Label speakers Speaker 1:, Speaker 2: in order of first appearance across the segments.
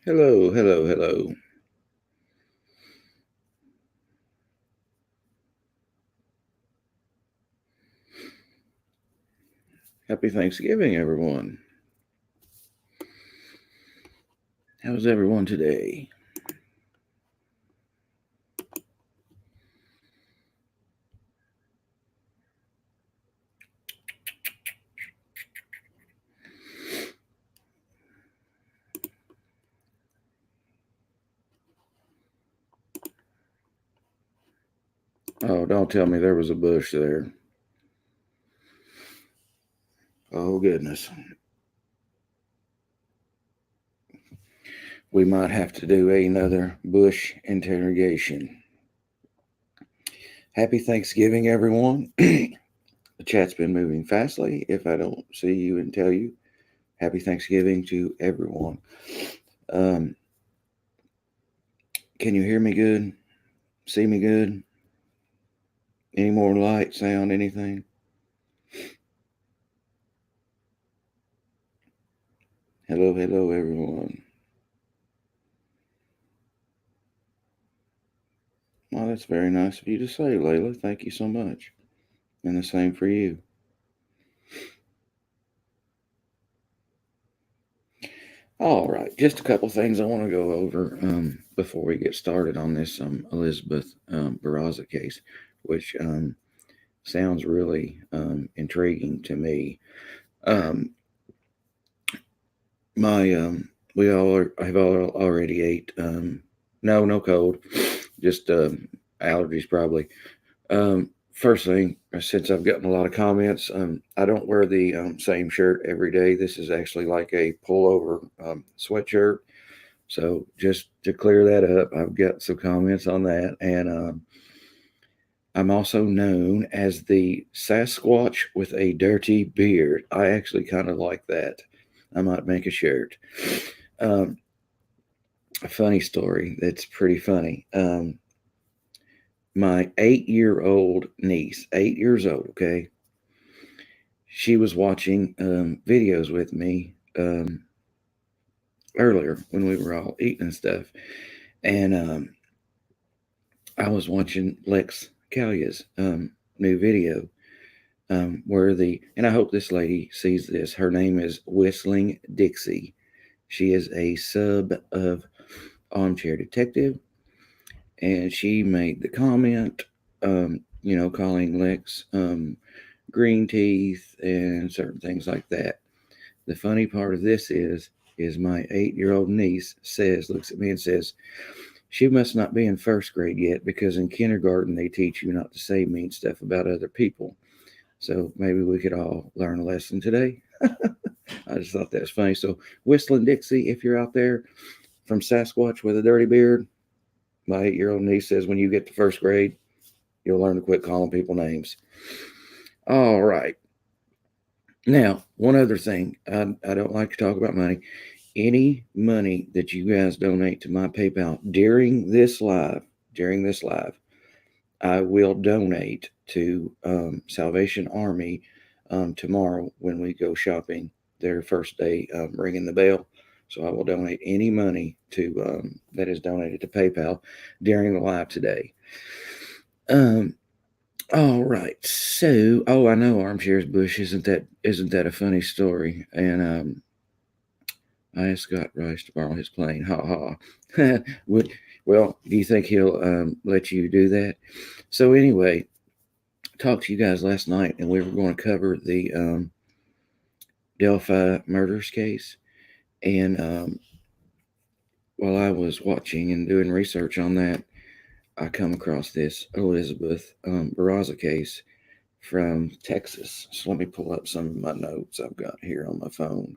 Speaker 1: Hello, hello, hello. Happy Thanksgiving, everyone. How's everyone today? Oh, don't tell me there was a bush there. Oh, goodness. We might have to do another bush interrogation. Happy Thanksgiving, everyone. The chat's been moving fastly. If I don't see you and tell you, happy Thanksgiving to everyone. Um, can you hear me good? See me good? Any more light, sound, anything? Hello, hello, everyone. Well, that's very nice of you to say, Layla. Thank you so much. And the same for you. All right, just a couple things I want to go over before we get started on this Elizabeth Barraza case, which sounds really intriguing to me. Um, my we all have all already ate. No cold, just allergies probably. First thing, since I've gotten a lot of comments, I don't wear the same shirt every day. This is actually like a pullover sweatshirt. So just to clear that up, I've got some comments on that. And I'm also known as the Sasquatch with a dirty beard. I actually kind of like that. I might make a shirt. Um, a funny story that's pretty funny. My 8-year-old niece, 8 years old, okay, she was watching videos with me earlier when we were all eating and stuff. And I was watching Lex Callia's new video and I hope this lady sees this. Her name is Whistling Dixie. She is a sub of Armchair Detective, and she made the comment, calling Lex green teeth and certain things like that. The funny part of this is my 8-year-old niece looks at me and says, she must not be in first grade yet because in kindergarten they teach you not to say mean stuff about other people. So maybe we could all learn a lesson today. I just thought that was funny. So, Whistling Dixie, if you're out there from Sasquatch with a dirty beard, my 8-year-old niece says when you get to first grade, you'll learn to quit calling people names. All right. Now, one other thing. I don't like to talk about money. Any money that you guys donate to my PayPal during this live, I will donate to Salvation Army tomorrow when we go shopping. Their first day ringing the bell, so I will donate any money to that is donated to PayPal during the live today. Um, all right, so I know Armchair's Bush isn't that a funny story? And I asked Scott Rice to borrow his plane. Ha ha. Well, do you think he'll let you do that? So anyway, talked to you guys last night, and we were going to cover the Delphi murders case. And while I was watching and doing research on that, I come across this Elizabeth Barraza case from Texas. So let me pull up some of my notes I've got here on my phone.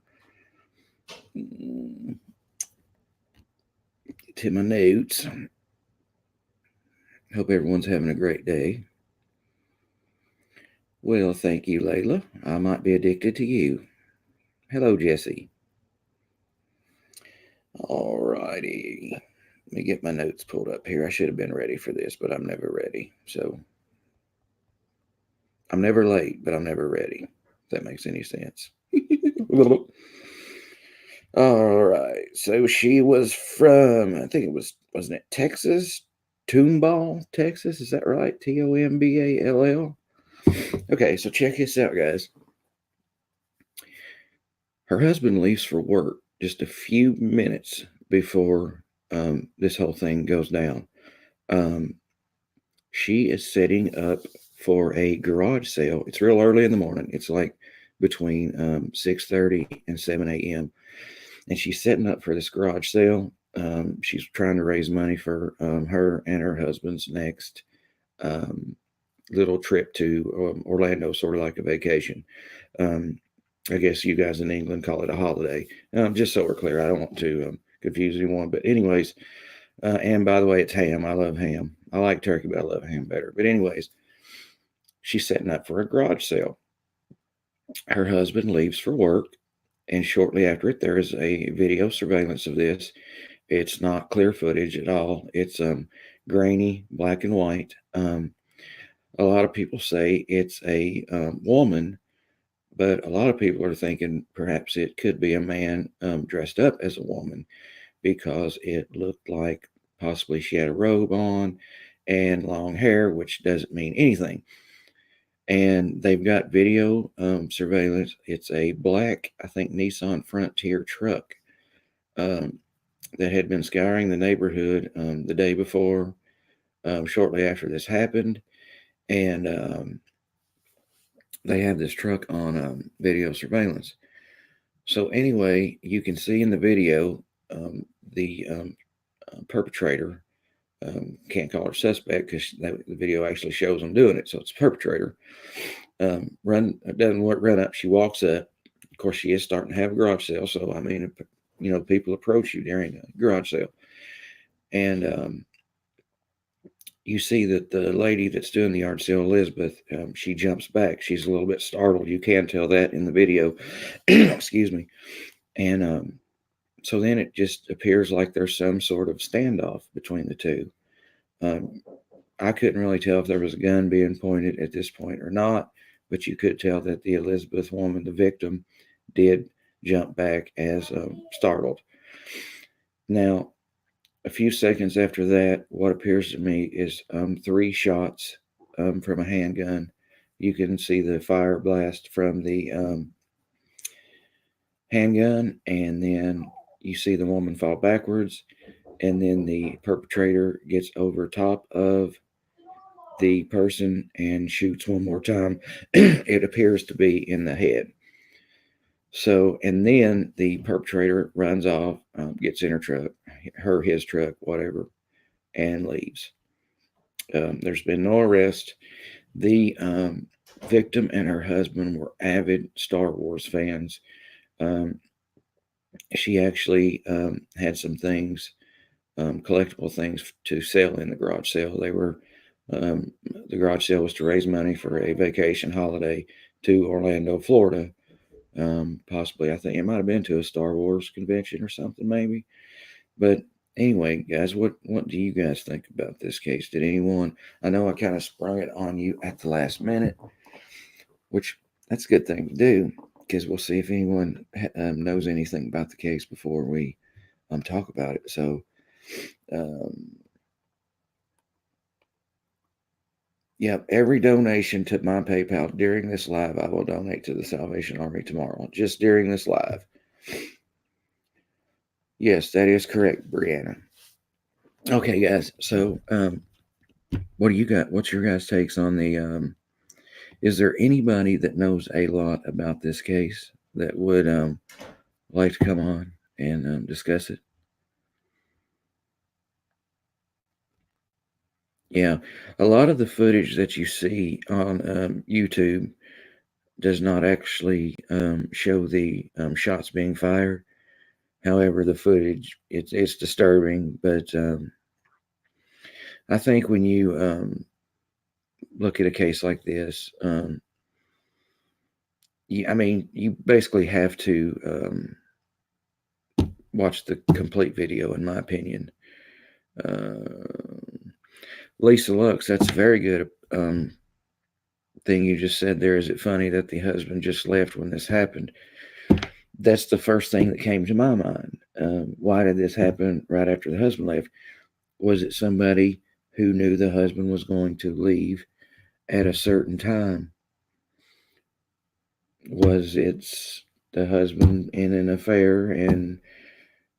Speaker 1: To my notes. Hope everyone's having a great day. Well, thank you, Layla. I might be addicted to you. Hello, Jesse. Alrighty. Let me get my notes pulled up here. I should have been ready for this, but I'm never ready. So I'm never late, but I'm never ready. If that makes any sense. All right. So she was from, I think it wasn't it Texas? Tomball, Texas. Is that right? Tomball. Okay, so check this out, guys. Her husband leaves for work just a few minutes before this whole thing goes down. Um, she is setting up for a garage sale. It's real early in the morning. It's like between 6:30 and 7 a.m. And she's setting up for this garage sale. She's trying to raise money for her and her husband's next um, little trip to Orlando, sort of like a vacation. Um, I guess you guys in England call it a holiday. Just so we're clear, I don't want to confuse anyone. But anyways, and by the way, it's ham. I love ham. I like turkey, but I love ham better. But anyways, she's setting up for a garage sale. Her husband leaves for work, and shortly after it, there is a video surveillance of this. It's not clear footage at all. It's grainy, black and white. A lot of people say it's a woman, but a lot of people are thinking perhaps it could be a man dressed up as a woman because it looked like possibly she had a robe on and long hair, which doesn't mean anything. And they've got video surveillance. It's a black, I think, Nissan Frontier truck um, that had been scouring the neighborhood the day before, shortly after this happened. And they have this truck on video surveillance. So, anyway, you can see in the video the perpetrator. Can't call her suspect because the video actually shows them doing it. So it's perpetrator. Doesn't run up. She walks up. Of course, she is starting to have a garage sale. So I mean, people approach you during a garage sale, and you see that the lady that's doing the yard sale, Elizabeth, she jumps back. She's a little bit startled. You can tell that in the video. Excuse me. And so then it just appears like there's some sort of standoff between the two. Um, I couldn't really tell if there was a gun being pointed at this point or not, but you could tell that the Elizabeth woman, the victim, did jump back as startled. Now, a few seconds after that, what appears to me is three shots from a handgun. You can see the fire blast from the handgun, and then you see the woman fall backwards, and then the perpetrator gets over top of the person and shoots one more time. It appears to be in the head. So, and then the perpetrator runs off, gets in her truck, his truck, whatever, and leaves. There's been no arrest. The victim and her husband were avid Star Wars fans. Um, she actually had some things, collectible things to sell in the garage sale. The garage sale was to raise money for a vacation holiday to Orlando, Florida. Possibly, I think it might have been to a Star Wars convention or something, maybe. But anyway, guys, what do you guys think about this case? Did anyone? I know I kind of sprung it on you at the last minute, which that's a good thing to do because we'll see if anyone knows anything about the case before we talk about it. So. Yep, every donation to my PayPal during this live, I will donate to the Salvation Army tomorrow, just during this live. Yes, that is correct, Brianna. Okay, guys. So, what do you got? What's your guys' takes on the? Is there anybody that knows a lot about this case that would like to come on and discuss it? Yeah, a lot of the footage that you see on YouTube does not actually show the shots being fired. However, the footage it's disturbing, but I think when you look at a case like this, you basically have to watch the complete video, in my opinion. Lisa Lux, that's a very good thing you just said there. Is it funny that the husband just left when this happened? that's the first thing that came to my mind. Why did this happen right after the husband left? Was it somebody who knew the husband was going to leave at a certain time? Was it the husband in an affair and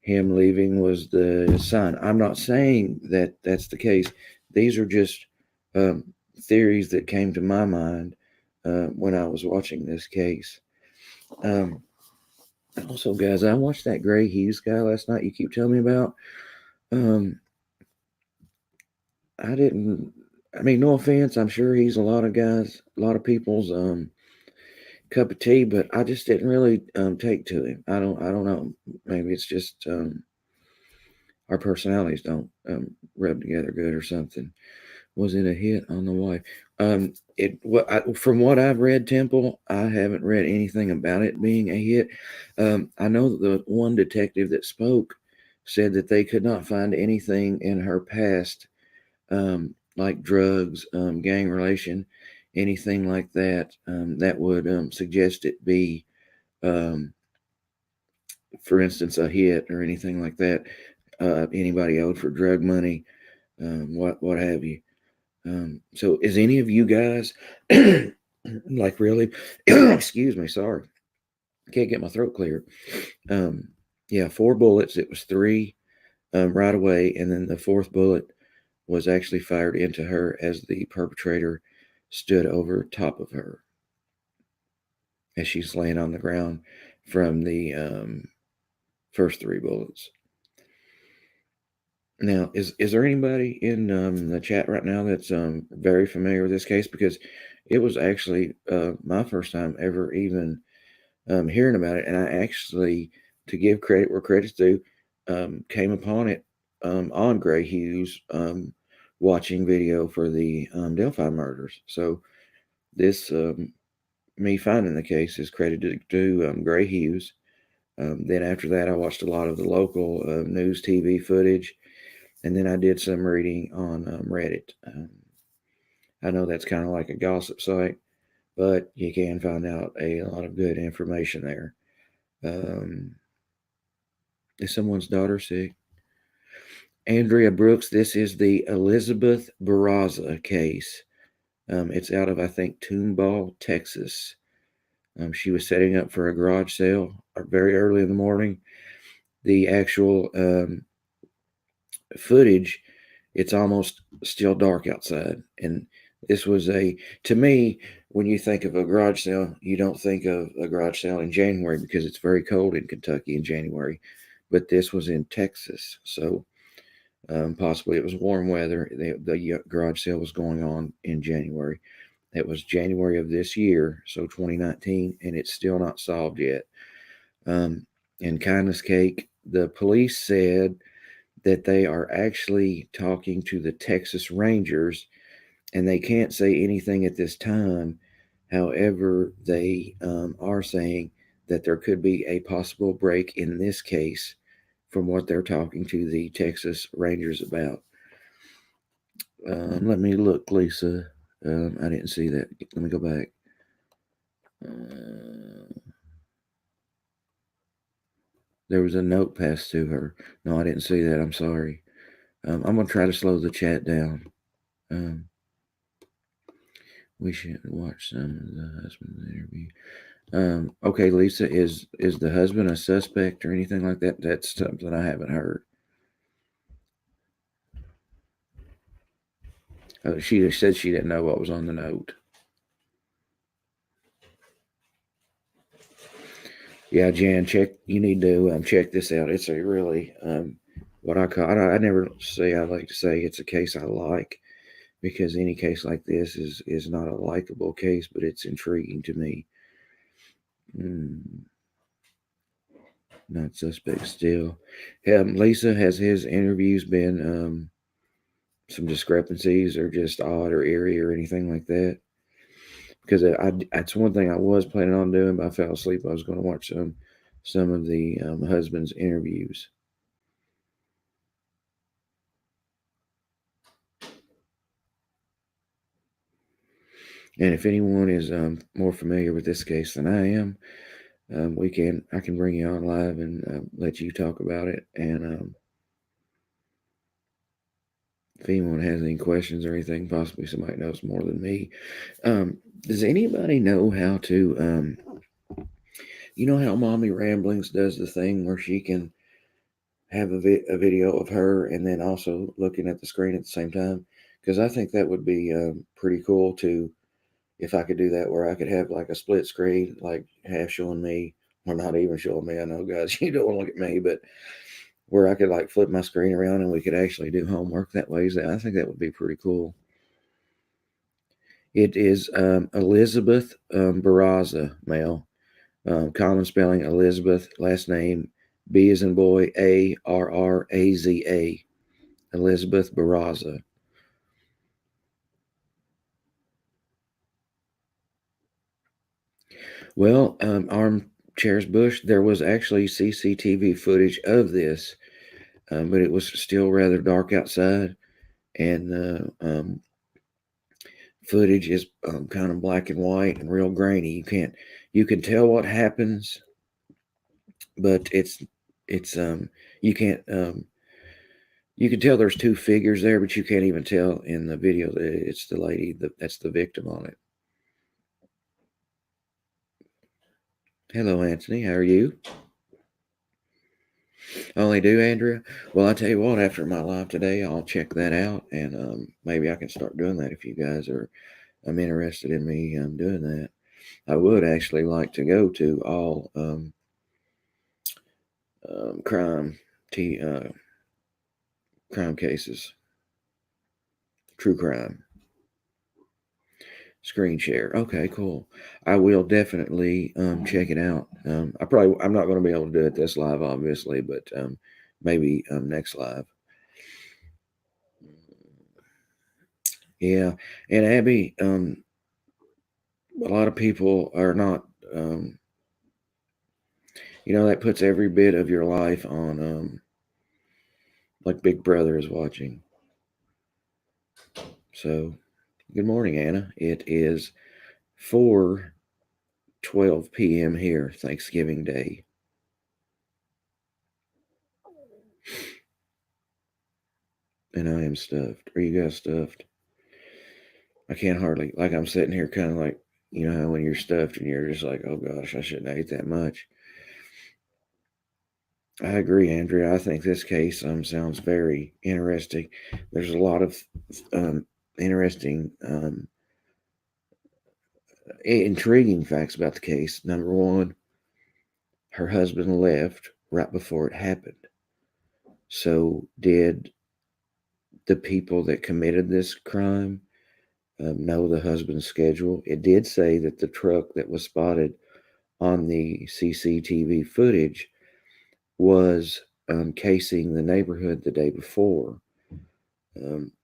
Speaker 1: him leaving was the sign? I'm not saying that that's the case. These are just um, theories that came to my mind when I was watching this case. Um, Also, guys, I watched that Gray Hughes guy last night you keep telling me about. Um, I didn't. I mean, no offense. I'm sure he's a lot of guys, a lot of people's cup of tea, but I just didn't really take to him. I don't. I don't know. Maybe it's just our personalities don't rub together good or something. Was it a hit on the wife? From what I've read, Temple, I haven't read anything about it being a hit. I know that the one detective that spoke said that they could not find anything in her past, like drugs, gang relation, anything like that, that would suggest it be, um, for instance, a hit or anything like that. Anybody owed for drug money, what have you. So is any of you guys like really excuse me, sorry. Can't get my throat clear. Um yeah, 4 bullets. It was three right away, and then the fourth bullet was actually fired into her as the perpetrator stood over top of her as she's laying on the ground from the first 3 bullets. Now, is there anybody in the chat right now that's very familiar with this case? Because it was actually my first time ever even hearing about it, and I actually, to give credit where credit's due, came upon it on Gray Hughes watching video for the Delphi murders. So this me finding the case is credited to Gray Hughes. Then after that, I watched a lot of the local news TV footage, and then I did some reading on Reddit. I know that's kind of like a gossip site, but you can find out a lot of good information there. Um, is someone's daughter sick? Andrea Brooks, this is the Elizabeth Barraza case. It's out of, I think, Tomball, Texas. She was setting up for a garage sale very early in the morning. The actual footage, it's almost still dark outside. And this was to me, when you think of a garage sale, you don't think of a garage sale in January because it's very cold in Kentucky in January. But this was in Texas. So possibly it was warm weather. The garage sale was going on in January. It was January of this year, so 2019, and it's still not solved yet. In Kindness Cake, the police said that they are actually talking to the Texas Rangers, and they can't say anything at this time. However, they are saying that there could be a possible break in this case from what they're talking to the Texas Rangers about. Let me look, Lisa. I didn't see that. Let me go back. There was a note passed to her. No, I didn't see that. I'm sorry. I'm going to try to slow the chat down. We should watch some of the husband's interview. Okay, Lisa, is the husband a suspect or anything like that? That's something I haven't heard. She said she didn't know what was on the note. Yeah, Jan, check. You need to check this out. It's a really what I call. I never say I like to say it's a case I like, because any case like this is not a likable case, but it's intriguing to me. Not suspect still. Lisa, has his interviews been some discrepancies or just odd or eerie or anything like that? Because that's one thing I was planning on doing, but I fell asleep. I was going to watch some of the husband's interviews. And if anyone is more familiar with this case than I am, I can bring you on live and let you talk about it. And if anyone has any questions or anything, possibly somebody knows more than me. Does anybody know how to, you know how Mommy Ramblings does the thing where she can have a video of her and then also looking at the screen at the same time? Because I think that would be pretty cool to, if I could do that, where I could have like a split screen, like half showing me, or not even showing me. I know, guys, you don't want to look at me, but where I could like flip my screen around and we could actually do homework that way. I think that would be pretty cool. It is Elizabeth Barraza, male. Common spelling Elizabeth, last name B as in boy, Arraza. Elizabeth Barraza. Well, Armchairs Bush, there was actually CCTV footage of this, but it was still rather dark outside, and the footage is kind of black and white and real grainy. You can tell what happens, but it's you can't you can tell there's two figures there, but you can't even tell in the video that it's the lady that's the victim on it. Hello, Anthony. How are you? Only do, Andrea? Well, I tell you what, after my live today, I'll check that out, and maybe I can start doing that if you guys are interested in me doing that. I would actually like to go to all crime crime cases, true crime. Screen share. Okay, cool. I will definitely check it out. I'm not going to be able to do it this live, obviously, but maybe next live. Yeah, and Abby, a lot of people are not. That puts every bit of your life on, like Big Brother is watching. So, good morning, Anna. It is 4:12 p.m. here, Thanksgiving Day. And I am stuffed. Are you guys stuffed? I can't hardly, like, I'm sitting here kind of like, you know how when you're stuffed and you're just like, oh gosh, I shouldn't have ate that much. I agree, Andrea. I think this case sounds very interesting. There's a lot of interesting, intriguing facts about the case. Number one, her husband left right before it happened. So, did the people that committed this crime know the husband's schedule? It did say that the truck that was spotted on the CCTV footage was casing the neighborhood the day before.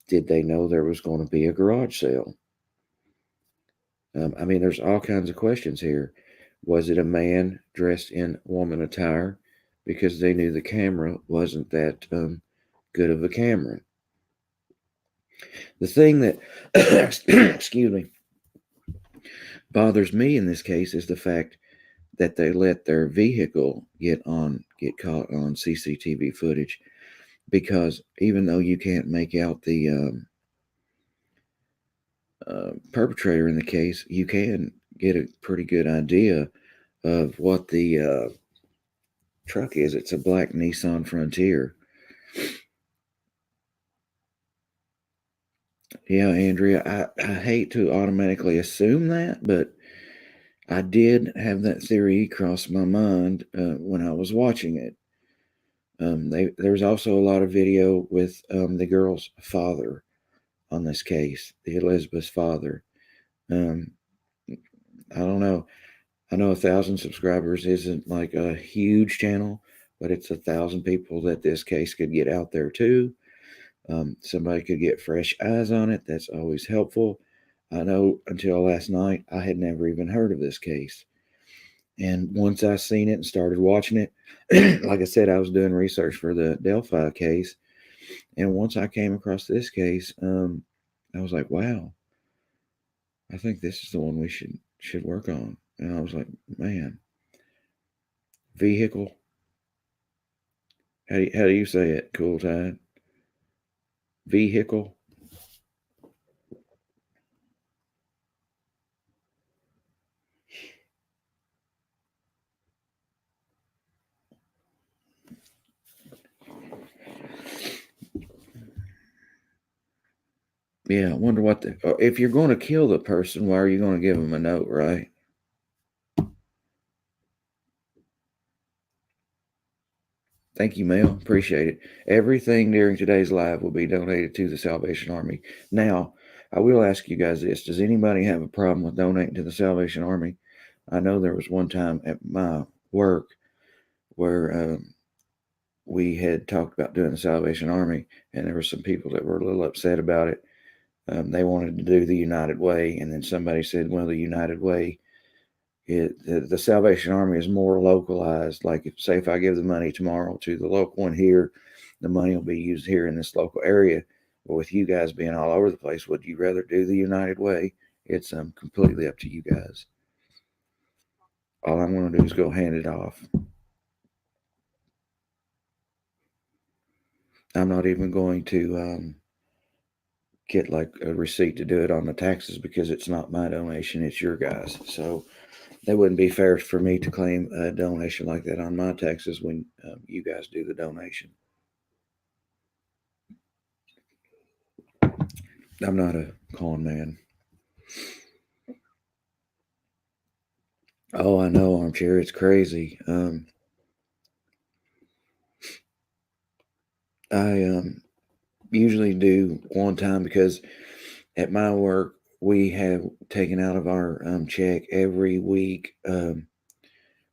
Speaker 1: Did they know there was going to be a garage sale? There's all kinds of questions here. Was it a man dressed in woman attire? Because they knew the camera wasn't that good of a camera. The thing that, excuse me, bothers me in this case is the fact that they let their vehicle get caught on CCTV footage, because even though you can't make out the perpetrator in the case, you can get a pretty good idea of what the truck is. It's a black Nissan Frontier. Yeah, Andrea, I hate to automatically assume that, but I did have that theory cross my mind when I was watching it. There's also a lot of video with the girl's father on this case, the Elizabeth's father. Um, I don't know. I know 1,000 subscribers isn't like a huge channel, but it's 1,000 people that this case could get out there too. Somebody could get fresh eyes on it. That's always helpful. I know until last night, I had never even heard of this case. And once I seen it and started watching it, like I said, I was doing research for the Delphi case. And once I came across this case, I was like, wow, I think this is the one we should work on. And I was like, man, Vehicle. How do you say it? Cool Tide. Vehicle. Yeah, I wonder what if you're going to kill the person, why are you going to give them a note, right? Thank you, Mel. Appreciate it. Everything during today's live will be donated to the Salvation Army. Now, I will ask you guys this: does anybody have a problem with donating to the Salvation Army? I know there was one time at my work where we had talked about doing the Salvation Army, and there were some people that were a little upset about it. They wanted to do the United Way, and then somebody said, "Well, the United Way, the Salvation Army is more localized. Like, say, if I give the money tomorrow to the local one here, the money will be used here in this local area. But with you guys being all over the place, would you rather do the United Way? It's completely up to you guys. All I'm going to do is go hand it off. I'm not even going to get like a receipt to do it on the taxes because it's not my donation, it's your guys. So that wouldn't be fair for me to claim a donation like that on my taxes when you guys do the donation. I'm not a con man. Oh, I know, Armchair. It's crazy. I usually do one time because at my work we have taken out of our check every week,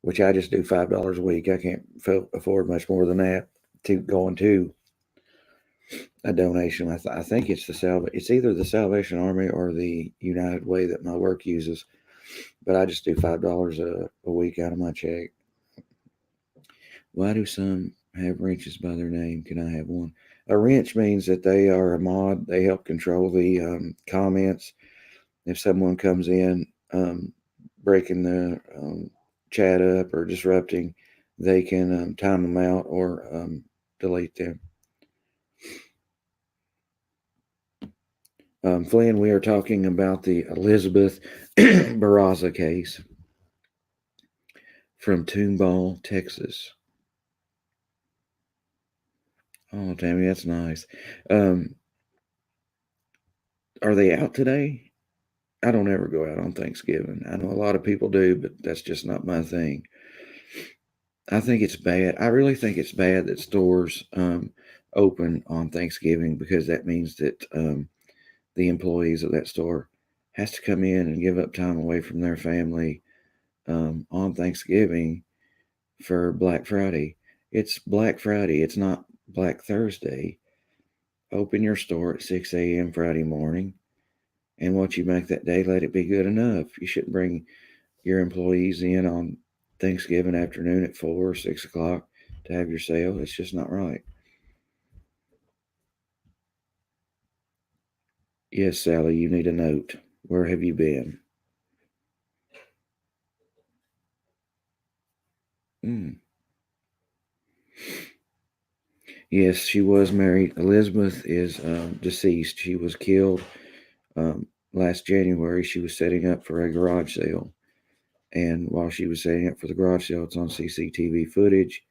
Speaker 1: which I just do $5 a week. I can't afford much more than that to go into a donation. I think it's it's either the Salvation Army or the United Way that my work uses, but I just do $5 a week out of my check. Why do some have wrenches by their name? Can I have one? A wrench means that they are a mod. They help control the comments. If someone comes in breaking the chat up or disrupting, they can time them out or delete them. Flynn, we are talking about the Elizabeth Barraza case from Tomball, Texas. Oh, Tammy, that's nice. Are they out today? I don't ever go out on Thanksgiving. I know a lot of people do, but that's just not my thing. I think it's bad. I really think it's bad that stores open on Thanksgiving because that means that the employees of that store has to come in and give up time away from their family on Thanksgiving for Black Friday. It's Black Friday. It's not Black Thursday. Open your store at 6 a.m. Friday morning, and what you make that day, let it be good enough. You shouldn't bring your employees in on Thanksgiving afternoon at 4 or 6 o'clock to have your sale. It's just not right. Yes, Sally, you need a note. Where have you been? Mm. Yes, she was married. Elizabeth is deceased. She was killed last January. She was setting up for a garage sale. And while she was setting up for the garage sale, it's on CCTV footage.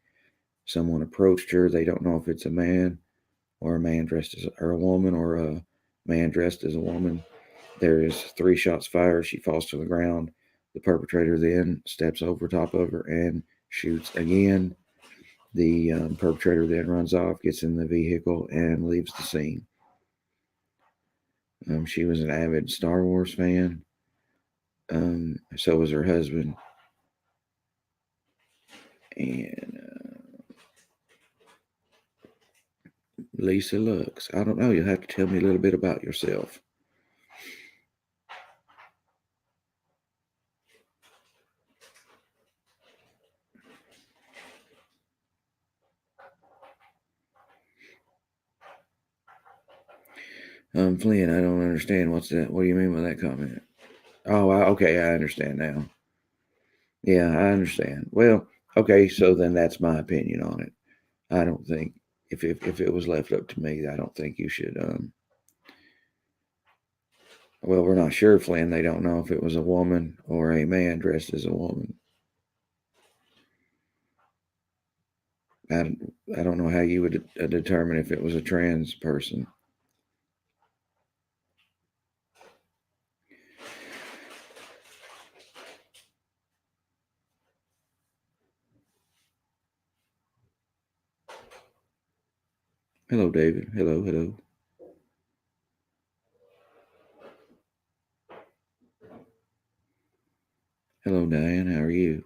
Speaker 1: Someone approached her. They don't know if it's a man or a man dressed as or a woman or a man dressed as a woman. There is 3 shots fired. She falls to the ground. The perpetrator then steps over top of her and shoots again. The perpetrator then runs off, gets in the vehicle, and leaves the scene. She was an avid Star Wars fan. So was her husband. And Lisa Lux. I don't know. You'll have to tell me a little bit about yourself. Flynn, I don't understand. What's that? What do you mean by that comment? Oh, okay. I understand now. Yeah, I understand. Well, Okay, so then that's my opinion on it. I don't think if it was left up to me, I don't think you should. Well, we're not sure, Flynn. They don't know if it was a woman or a man dressed as a woman. I, I don't know how you would determine if it was a trans person. Hello, David. Hello, hello. Hello, Diane. How are you?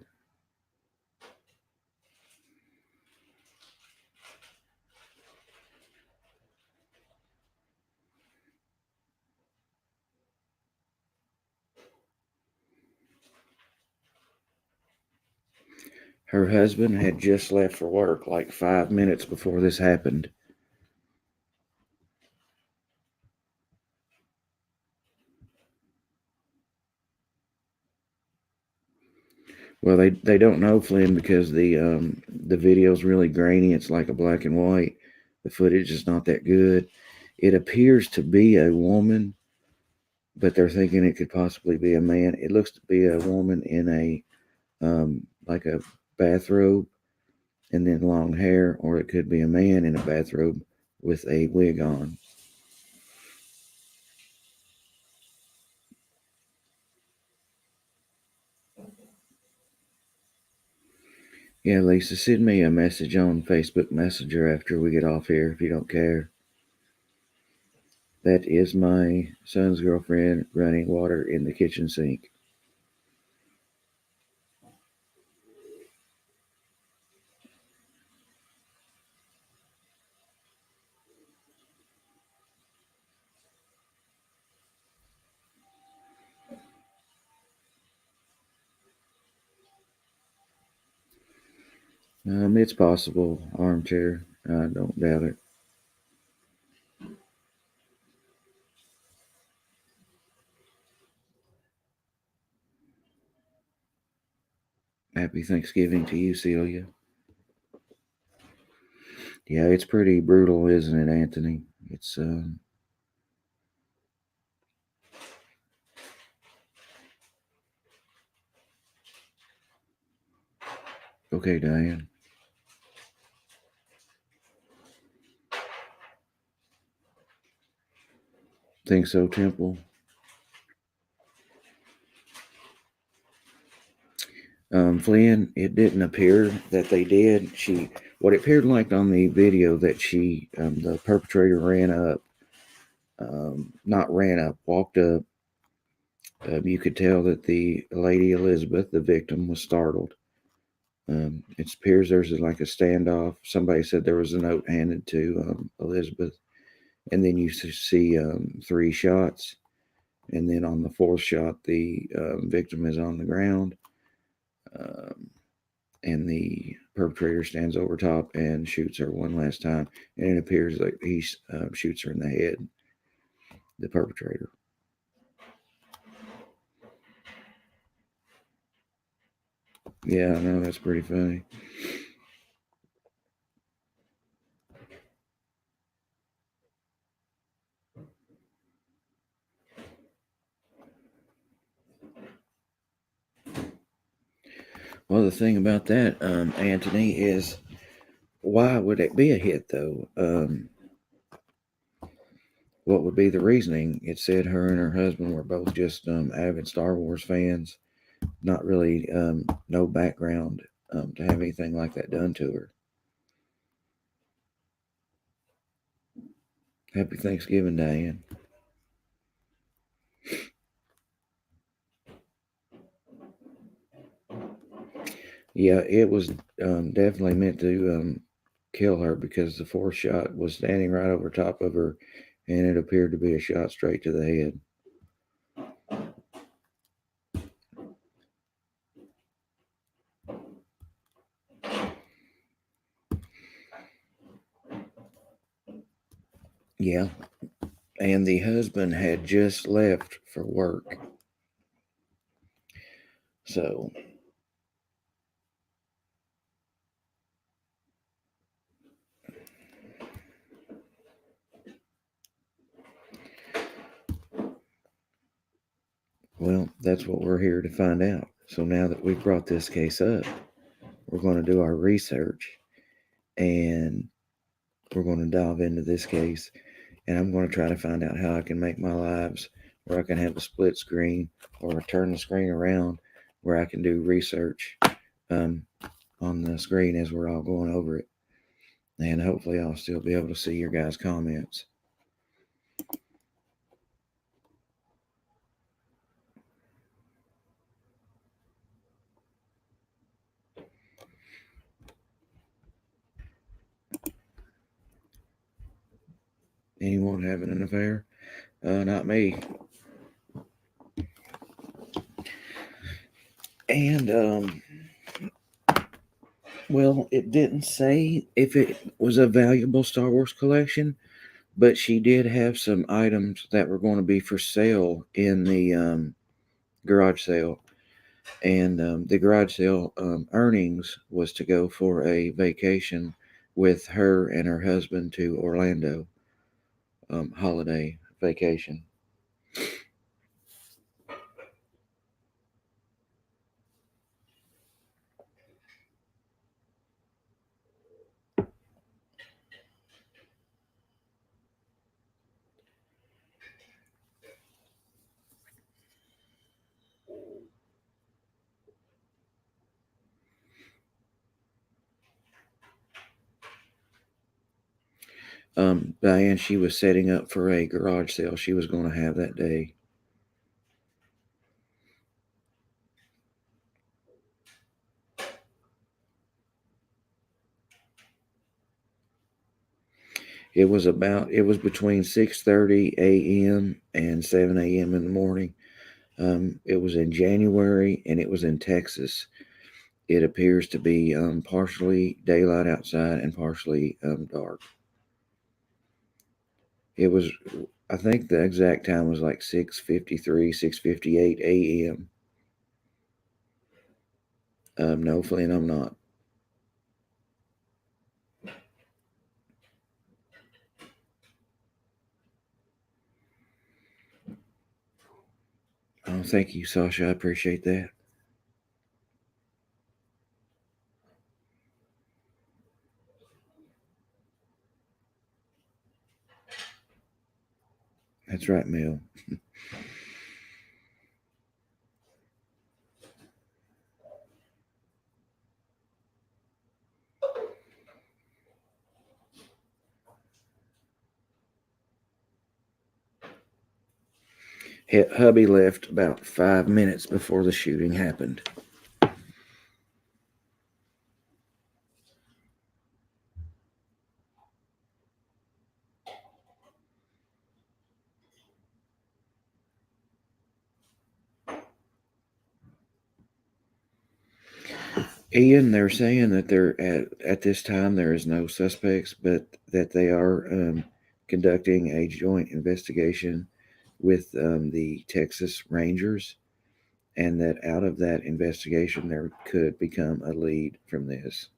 Speaker 1: Her husband had just left for work like 5 minutes before this happened. Well, they don't know, Flynn, because the video's really grainy. It's like a black and white. The footage is not that good. It appears to be a woman, but they're thinking it could possibly be a man. It looks to be a woman in a like a bathrobe and then long hair, or it could be a man in a bathrobe with a wig on. Yeah, Lisa, send me a message on Facebook Messenger after we get off here if you don't care. That is my son's girlfriend running water in the kitchen sink. It's possible, armchair. I don't doubt it. Happy Thanksgiving to you, Celia. Yeah, it's pretty brutal, isn't it, Anthony? It's okay, Diane. Think so, Temple. Flynn, it didn't appear that they did. What it appeared like on the video that the perpetrator ran up, not ran up, walked up. You could tell that the lady Elizabeth, the victim, was startled. It appears there's like a standoff. Somebody said there was a note handed to Elizabeth, and then you see three shots, and then on the fourth shot, the victim is on the ground. Um, and the perpetrator stands over top and shoots her one last time. And it appears like he shoots her in the head, the perpetrator. Yeah, I know, that's pretty funny. Well, the thing about that, Anthony, is why would it be a hit though? What would be the reasoning? It said her and her husband were both just avid Star Wars fans, not really no background to have anything like that done to her. Happy Thanksgiving, Diane. Yeah, it was definitely meant to kill her because the fourth shot was standing right over top of her, and it appeared to be a shot straight to the head. Yeah, and the husband had just left for work. So Well, that's what we're here to find out. So now that we've brought this case up, we're going to do our research and we're going to dive into this case. And I'm going to try to find out how I can make my lives where I can have a split screen or turn the screen around where I can do research um, on the screen as we're all going over it. And hopefully I'll still be able to see your guys' comments. Anyone having an affair? Not me. And well, it didn't say if it was a valuable Star Wars collection, but she did have some items that were going to be for sale in the garage sale. And the garage sale earnings was to go for a vacation with her and her husband to Orlando, holiday vacation. Diane, she was setting up for a garage sale she was going to have that day. It was between 6:30 a.m. and 7 a.m. in the morning. It was in January and it was in Texas. It appears to be partially daylight outside and partially dark. It was, I think the exact time was like 6:53, 6:58 a.m. No, Flynn, I'm not. Oh, thank you, Sasha. I appreciate that. That's right, Mel. Hubby left about 5 minutes before the shooting happened. Ian, they're saying that they're at this time there is no suspects, but that they are conducting a joint investigation with the Texas Rangers, and that out of that investigation there could become a lead from this.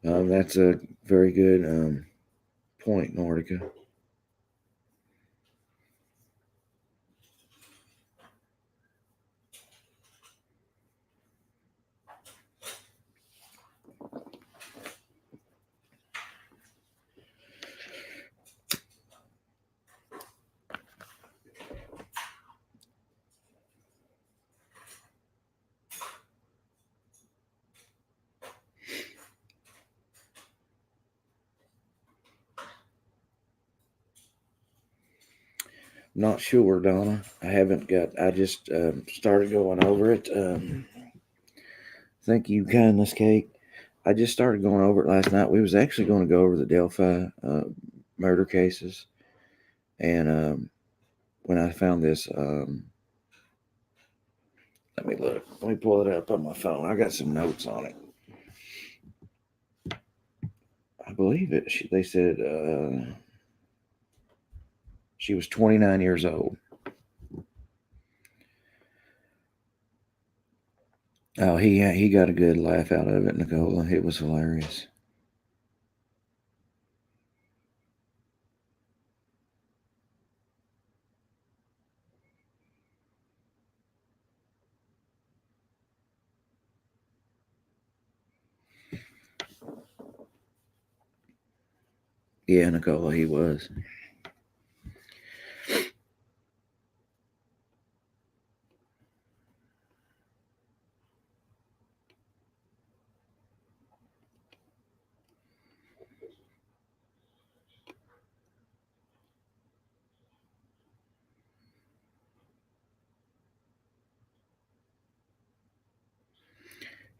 Speaker 1: That's a very good point, Nordica. Not sure, Donna. I haven't got. I just started going over it. Thank you, kindness cake. I just started going over it last night. We was actually going to go over the Delphi murder cases, and when I found this, let me look. Let me pull it up on my phone. I got some notes on it. I believe it. They said she was 29 years old. Oh, he got a good laugh out of it, Nicola. It was hilarious. Yeah, Nicola, he was.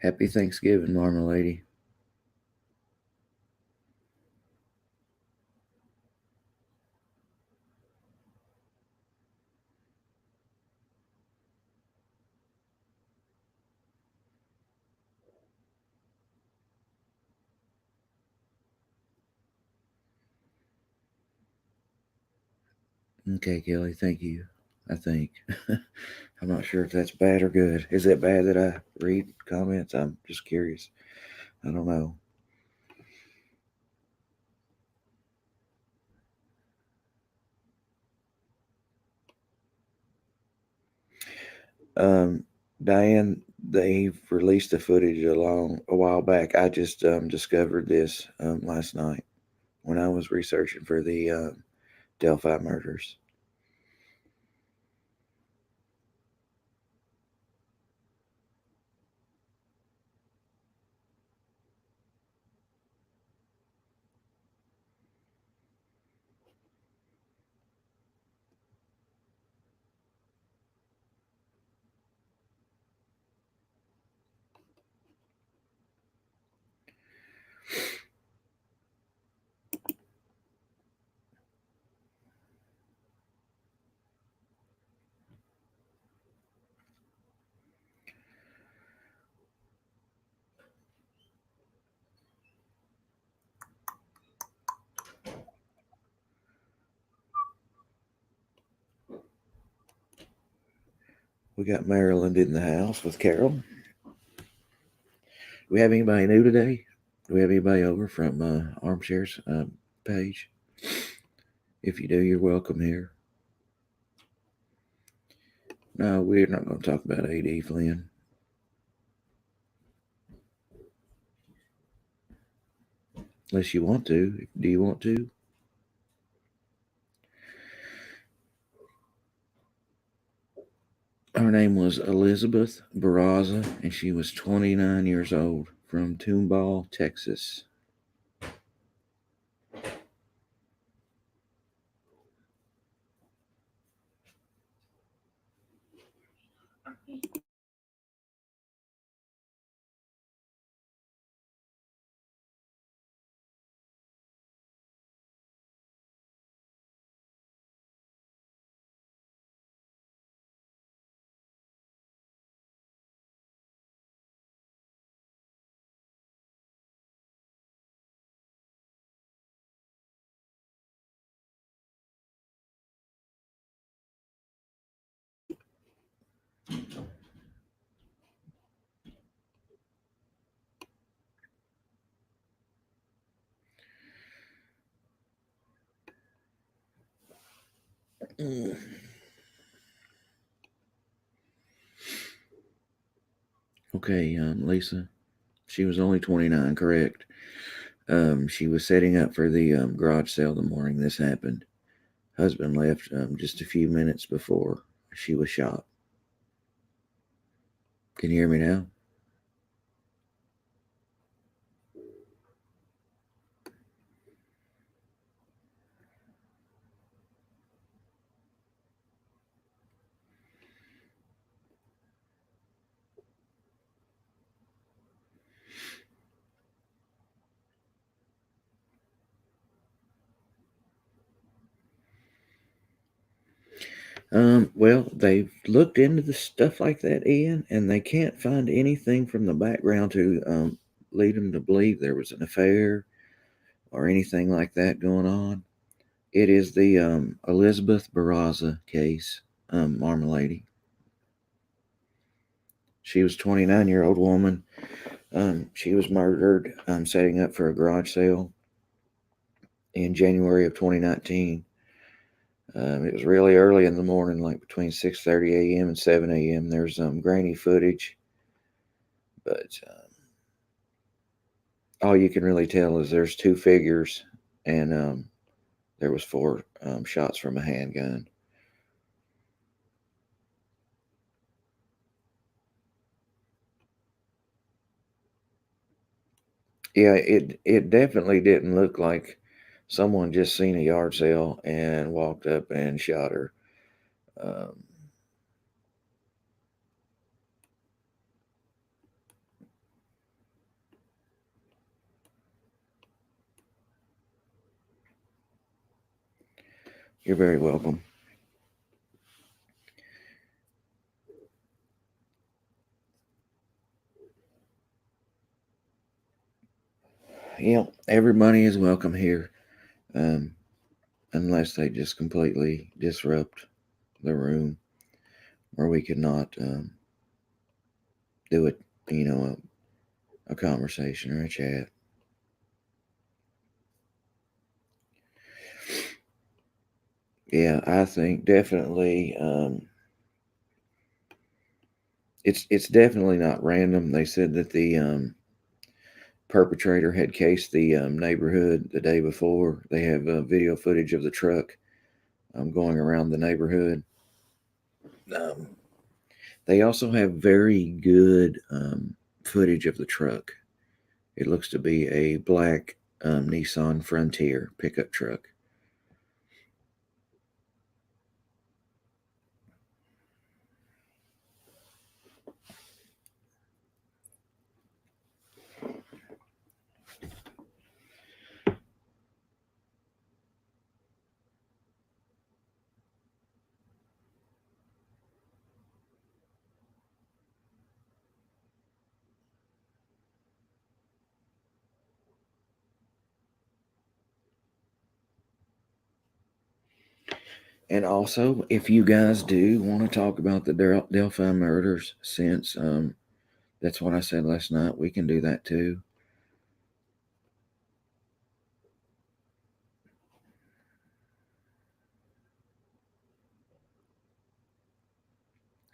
Speaker 1: Happy Thanksgiving, Marmalady. Okay, Kelly, thank you. I think. I'm not sure if that's bad or good. Is it bad that I read comments? I'm just curious. I don't know. Um, Diane, they've released the footage a while back. I just discovered this last night when I was researching for the Delphi murders. We got Maryland in the house with Carol. Do we have anybody new today? Do we have anybody over from Armchair's page? If you do, you're welcome here. No, we're not going to talk about AD Flynn. Unless you want to. Do you want to? Her name was Elizabeth Barraza, and she was 29 years old from Tomball, Texas. Mm. Okay, Lisa. She was only 29, correct? She was setting up for the garage sale the morning this happened. Husband left just a few minutes before she was shot. Can you hear me now? Well, they've looked into the stuff like that, Ian, and they can't find anything from the background to lead them to believe there was an affair or anything like that going on. It is the Elizabeth Barraza case, Marmalady. She was 29-year-old woman. She was murdered setting up for a garage sale in January of 2019. It was really early in the morning, like between 6:30 a.m. and 7 a.m. There's grainy footage, but all you can really tell is there's two figures, and there was four shots from a handgun. Yeah, it definitely didn't look like someone just seen a yard sale and walked up and shot her. Um, you're very welcome. Yeah, everybody is welcome here, um, unless they just completely disrupt the room where we could not do it, a conversation or a chat. Yeah, I think definitely it's definitely not random. They said that the perpetrator had cased the neighborhood the day before. They have video footage of the truck going around the neighborhood. Um, they also have very good footage of the truck. It looks to be a black Nissan Frontier pickup truck. And also, if you guys do want to talk about the Delphi murders, since that's what I said last night, we can do that too.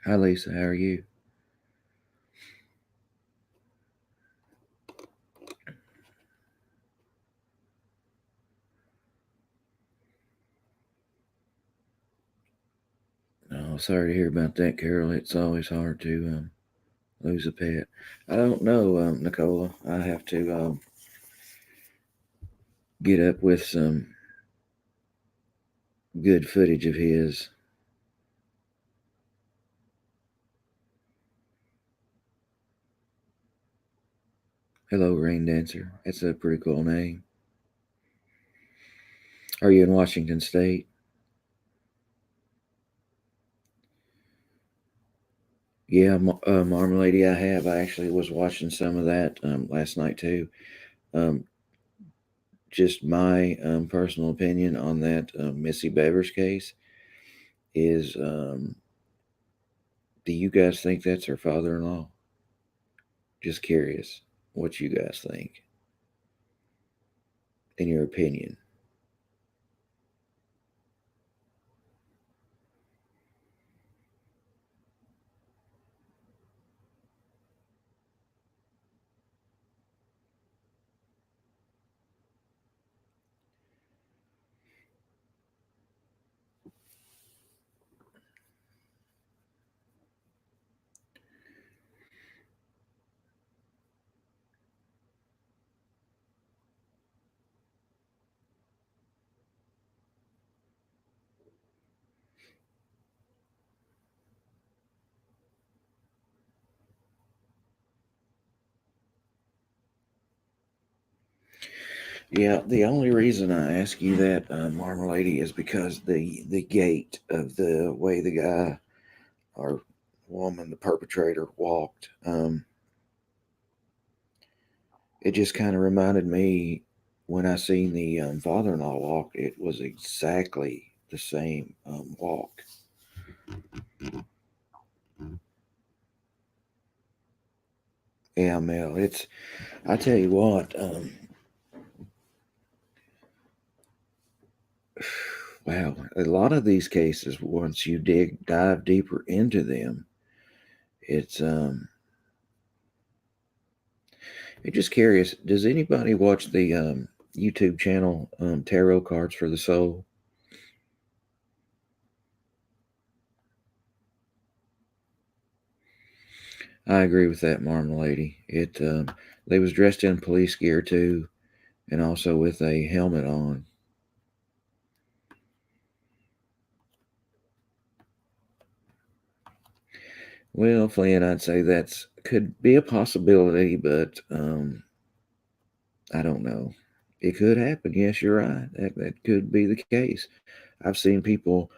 Speaker 1: Hi, Lisa. How are you? Oh, sorry to hear about that, Carol. It's always hard to lose a pet. I don't know, Nicola. I have to get up with some good footage of his. Hello, Rain Dancer. That's a pretty cool name. Are you in Washington State? Yeah, Marmalade, I have. I actually was watching some of that last night too. Um, just my personal opinion on that Missy Bevers case is do you guys think that's her father in law? Just curious what you guys think, in your opinion. Yeah, the only reason I ask you that, Marmalade, is because the gait of the way the guy or woman, the perpetrator, walked. It just kind of reminded me when I seen the father-in-law walk. It was exactly the same walk. Yeah, Mel. I tell you what. Wow, a lot of these cases, once you dive deeper into them, it's I'm just curious. Does anybody watch the YouTube channel Tarot Cards for the Soul? I agree with that, Marmalady. They was dressed in police gear too, and also with a helmet on. Well, Flynn, I'd say that's could be a possibility, but I don't know. It could happen. Yes, you're right. That could be the case. I've seen people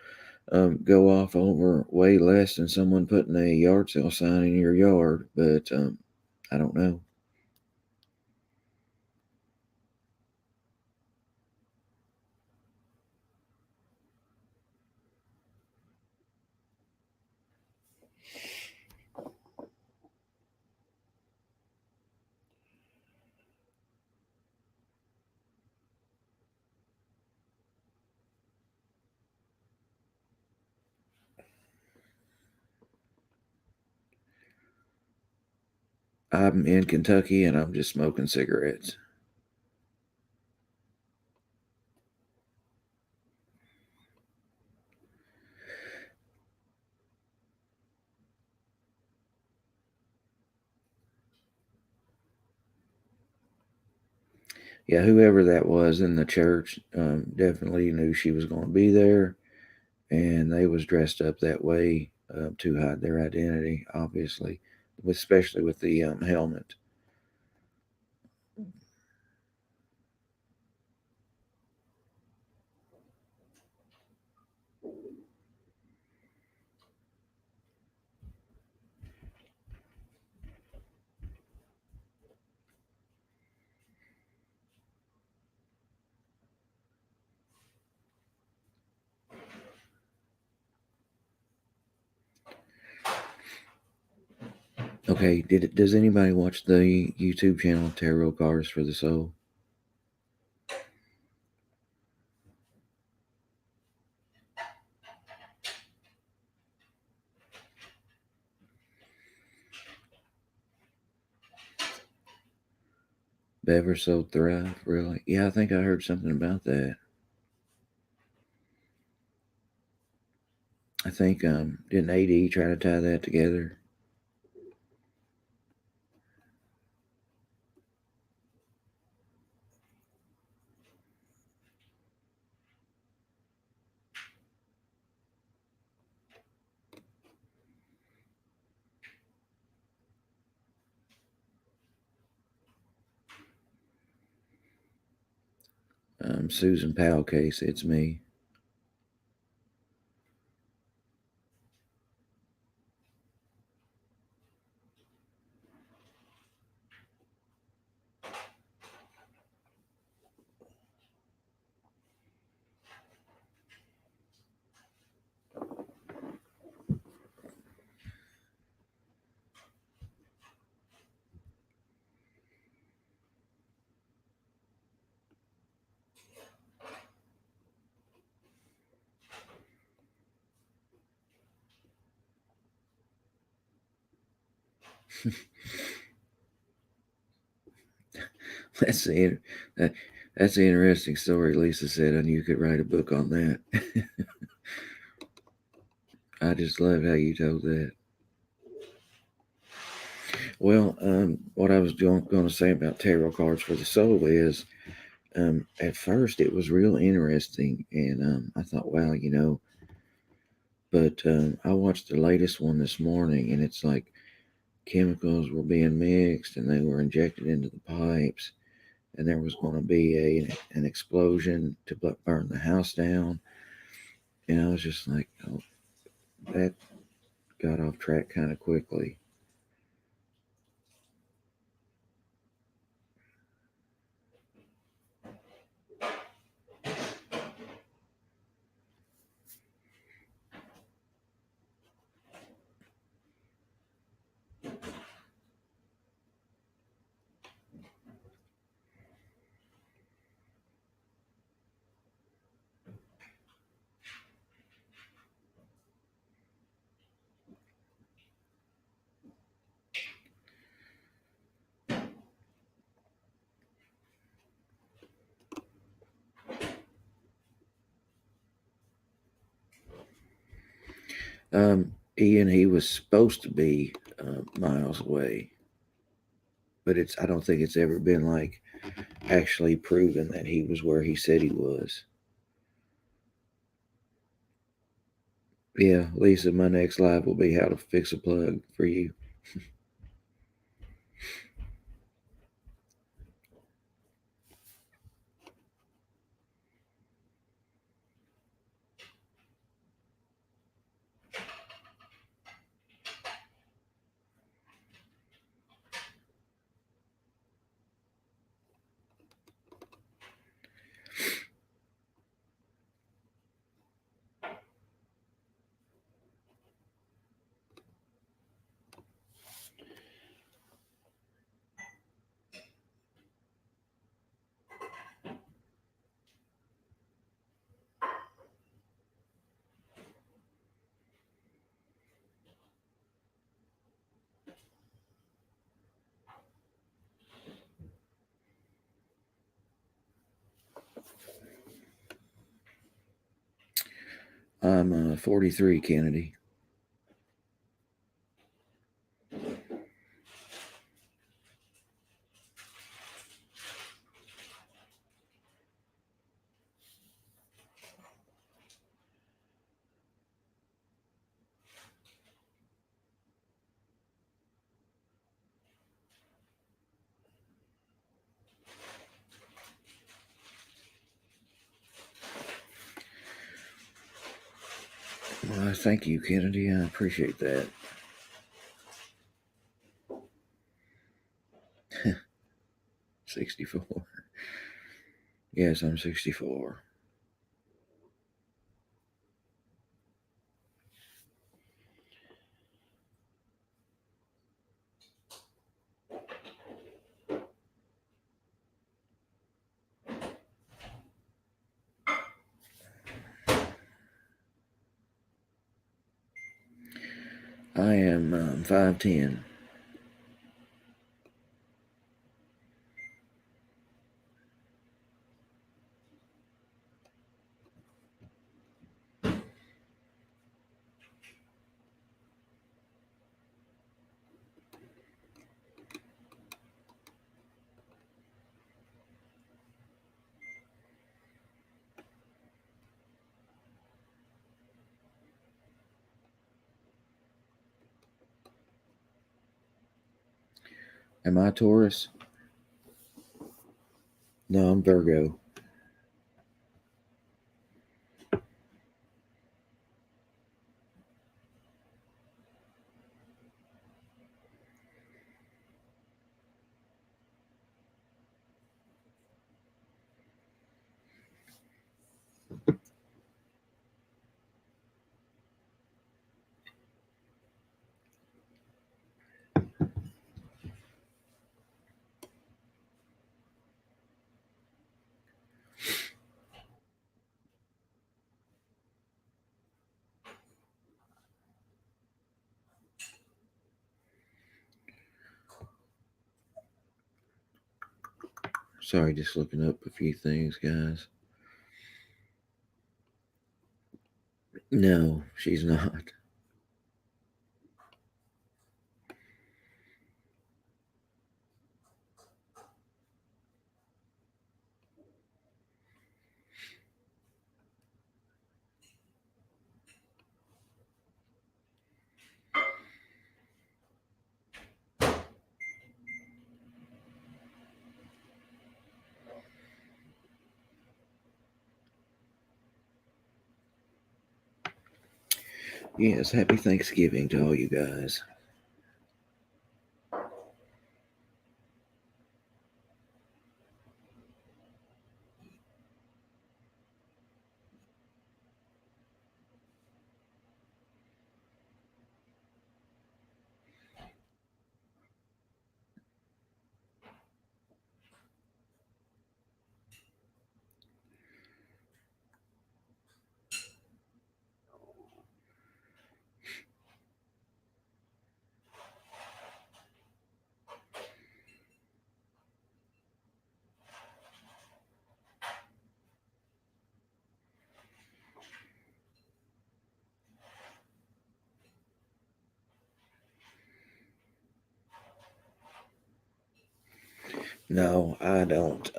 Speaker 1: go off over way less than someone putting a yard sale sign in your yard, but I don't know. I'm in Kentucky and I'm just smoking cigarettes. Yeah, whoever that was in the church definitely knew she was going to be there, and they was dressed up that way to hide their identity, obviously, especially with the helmet. Okay, does anybody watch the YouTube channel Tarot Cards for the Soul? Bever So Thrive, really? Yeah, I think I heard something about that. I think didn't AD try to tie that together? Susan Powell case, it's me. That's the that, that's an interesting story. Lisa said I knew you could write a book on that. I just love how you told that. Well, what I was going to say about tarot cards for the soul is, at first it was real interesting, and I thought, wow, But I watched the latest one this morning, and it's like chemicals were being mixed, and they were injected into the pipes, and there was going to be an explosion to burn the house down. And I was just like, oh, that got off track kind of quickly. Ian, he was supposed to be miles away, but I don't think it's ever been like actually proven that he was where he said he was. Yeah, Lisa, my next live will be how to fix a plug for you. I'm 43, Kennedy. Well, thank you, Kennedy. I appreciate that. 64. Yes, I'm 64. I am 5'10". Am I Taurus? No, I'm Virgo. Sorry, just looking up a few things, guys. No, she's not. Yes, happy Thanksgiving to all you guys. No, I don't.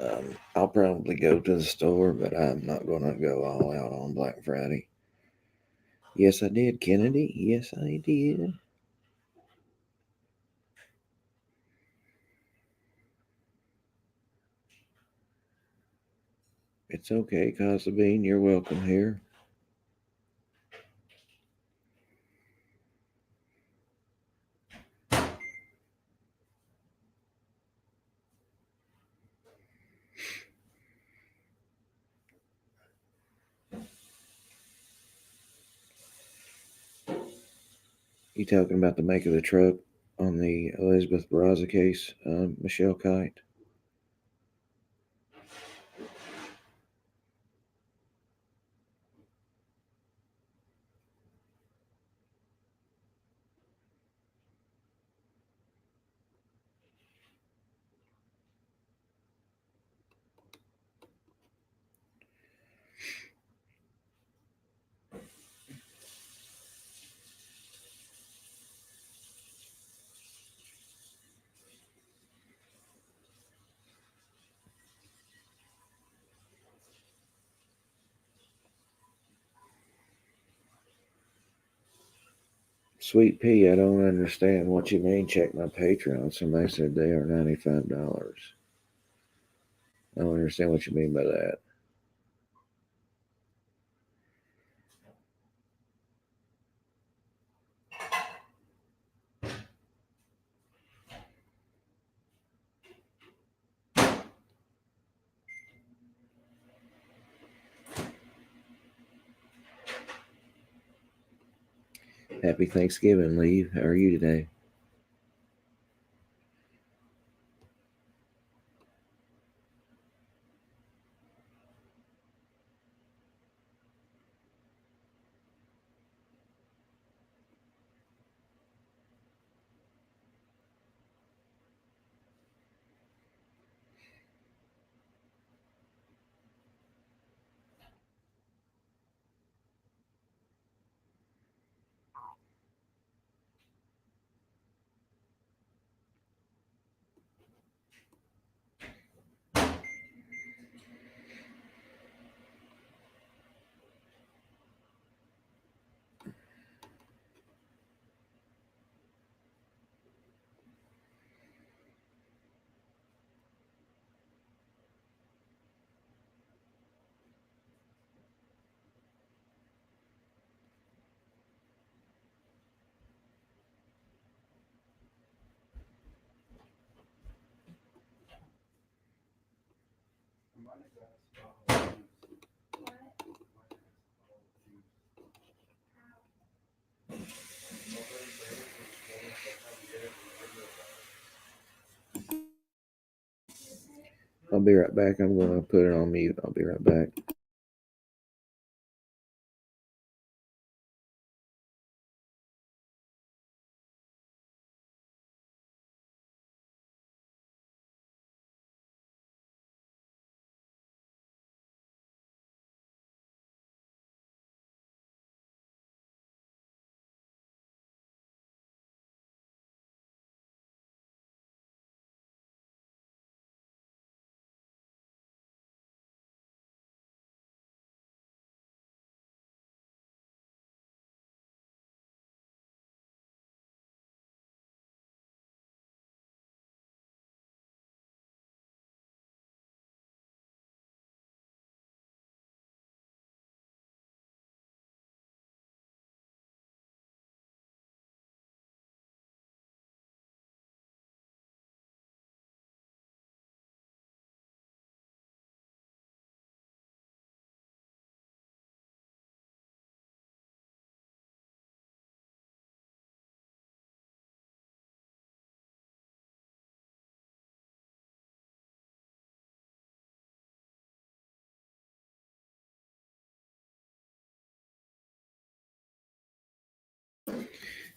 Speaker 1: I'll probably go to the store, but I'm not going to go all out on Black Friday. Yes, I did, Kennedy. Yes, I did. It's okay, Casa Bean. You're welcome here. You talking about the make of the truck on the Elizabeth Barraza case, Michelle Kite? Sweet Pea, I don't understand what you mean. Check my Patreon. Somebody said they are $95. I don't understand what you mean by that. Happy Thanksgiving, Lee. How are you today? I'll be right back. I'm going to put it on mute. I'll be right back.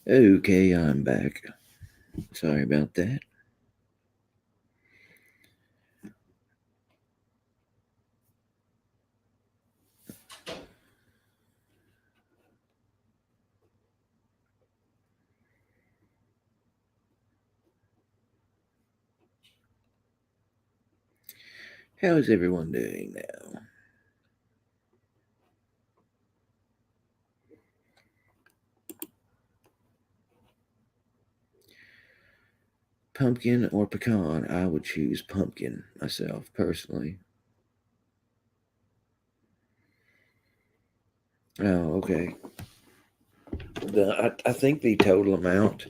Speaker 1: Okay, I'm back. Sorry about that. How is everyone doing now? Pumpkin or pecan? I would choose pumpkin myself, personally. Oh, okay. I think the total amount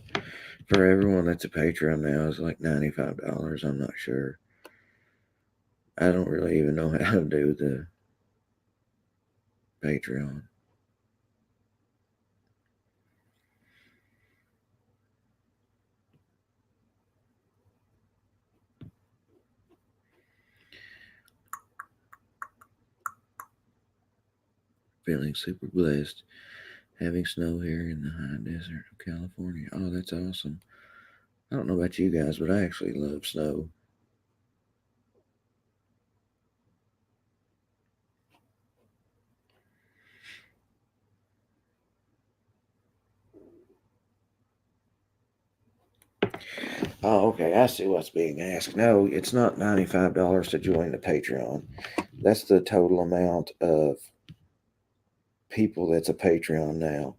Speaker 1: for everyone that's a Patreon now is like $95. I'm not sure. I don't really even know how to do the Patreon. Feeling super blessed. Having snow here in the high desert of California. Oh, that's awesome. I don't know about you guys, but I actually love snow. Oh, okay. I see what's being asked. No, it's not $95 to join the Patreon. That's the total amount of people that's a Patreon now.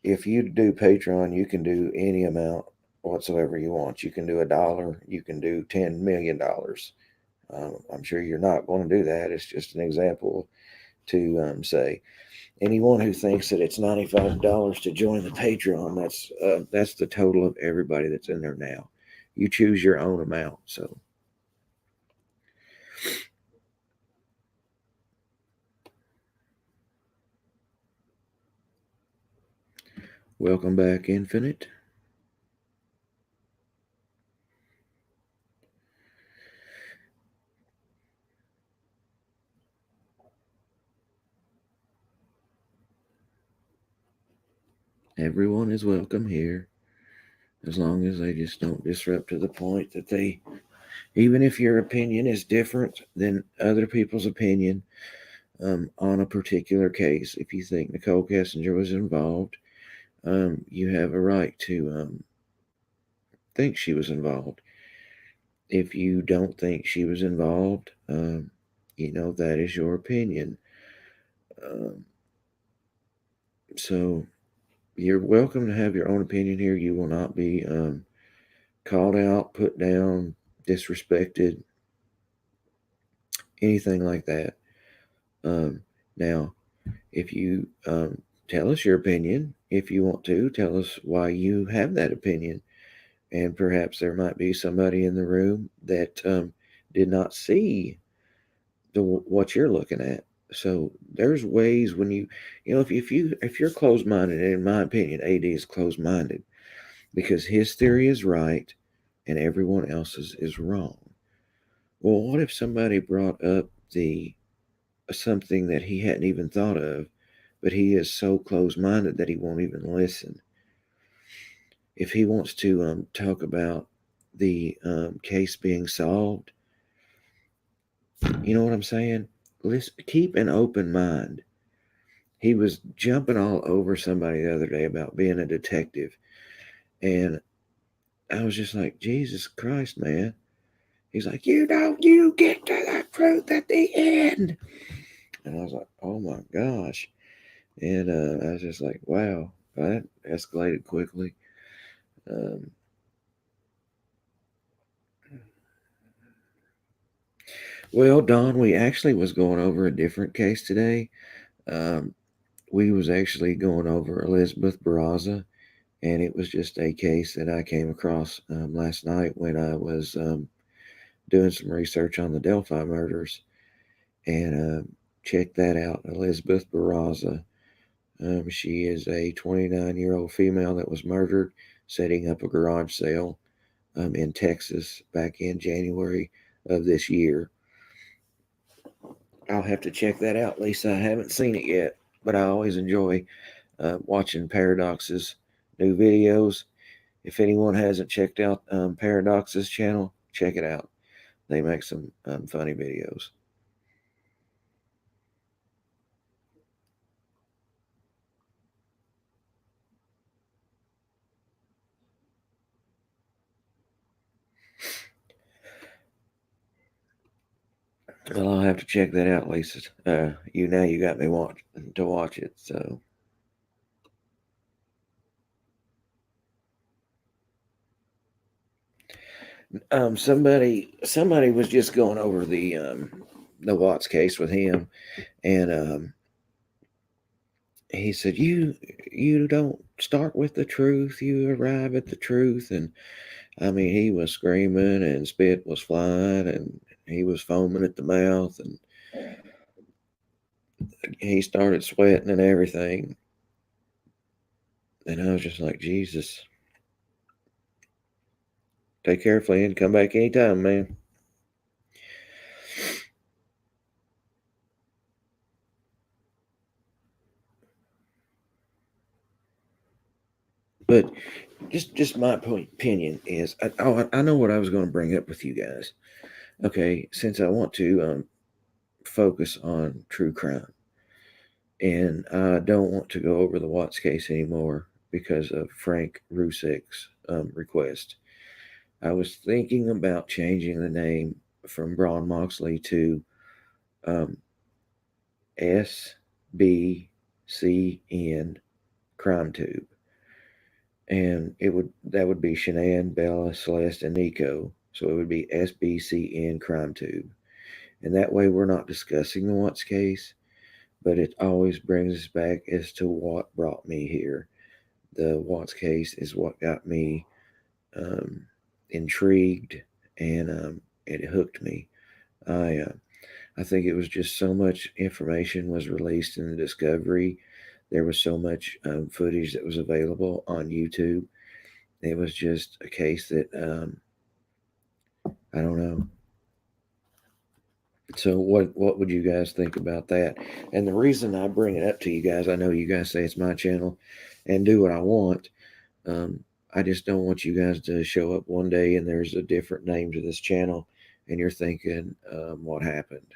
Speaker 1: If you do Patreon, you can do any amount whatsoever you want. You can do $1. You can do $10 million. I'm sure you're not going to do that. It's just an example to say anyone who thinks that it's $95 to join the Patreon. That's the total of everybody that's in there now. You choose your own amount. So welcome back, Infinite. Everyone is welcome here, as long as they just don't disrupt to the point that they, even if your opinion is different than other people's opinion on a particular case, if you think Nicole Kessinger was involved, you have a right to think she was involved. If you don't think she was involved, that is your opinion. Um, so you're welcome to have your own opinion here. You will not be called out, put down, disrespected, anything like that. Now, if you tell us your opinion, if you want to, tell us why you have that opinion. And perhaps there might be somebody in the room that did not see what you're looking at. So there's ways when if you're closed minded, and in my opinion, AD is closed minded because his theory is right and everyone else's is wrong. Well, what if somebody brought up the something that he hadn't even thought of, but he is so closed minded that he won't even listen? If he wants to talk about the case being solved, you know what I'm saying? Let's keep an open mind. He was jumping all over somebody the other day about being a detective. And I was just like, Jesus Christ, man. He's like, you get to the truth at the end. And I was like, oh my gosh. And I was just like, wow, that escalated quickly. Um, well, Don, we actually was going over a different case today. Um, we was actually going over Elizabeth Barraza, and it was just a case that I came across last night when I was doing some research on the Delphi murders, and check that out. Elizabeth Barraza. She is a 29-year-old female that was murdered setting up a garage sale in Texas back in January of this year. I'll have to check that out, Lisa. I haven't seen it yet, but I always enjoy watching Paradox's new videos. If anyone hasn't checked out Paradox's channel, check it out. They make some funny videos. Well, I'll have to check that out, Lisa. You got me to watch it. So, somebody was just going over the Watts case with him, and he said, you don't start with the truth, you arrive at the truth." And I mean, he was screaming and spit was flying and he was foaming at the mouth, and he started sweating and everything. And I was just like, Jesus, take care, Flynn. Come back anytime, man. But just my opinion is, I know what I was going to bring up with you guys. Okay, since I want to focus on true crime, and I don't want to go over the Watts case anymore because of Frank Rusek's request. I was thinking about changing the name from Braun Moxley to um, SBCN Crime Tube, and that would be Shanann, Bella, Celeste, and Nico. So it would be SBCN Crime Tube, and that way we're not discussing the Watts case, but it always brings us back as to what brought me here. The Watts case is what got me um, intrigued, and it hooked me. I uh, I think it was just so much information was released in the discovery. There was so much footage that was available on YouTube. It was just a case that I don't know. So what would you guys think about that? And the reason I bring it up to you guys, I know you guys say it's my channel and do what I want. Um, I just don't want you guys to show up one day and there's a different name to this channel, and you're thinking, what happened?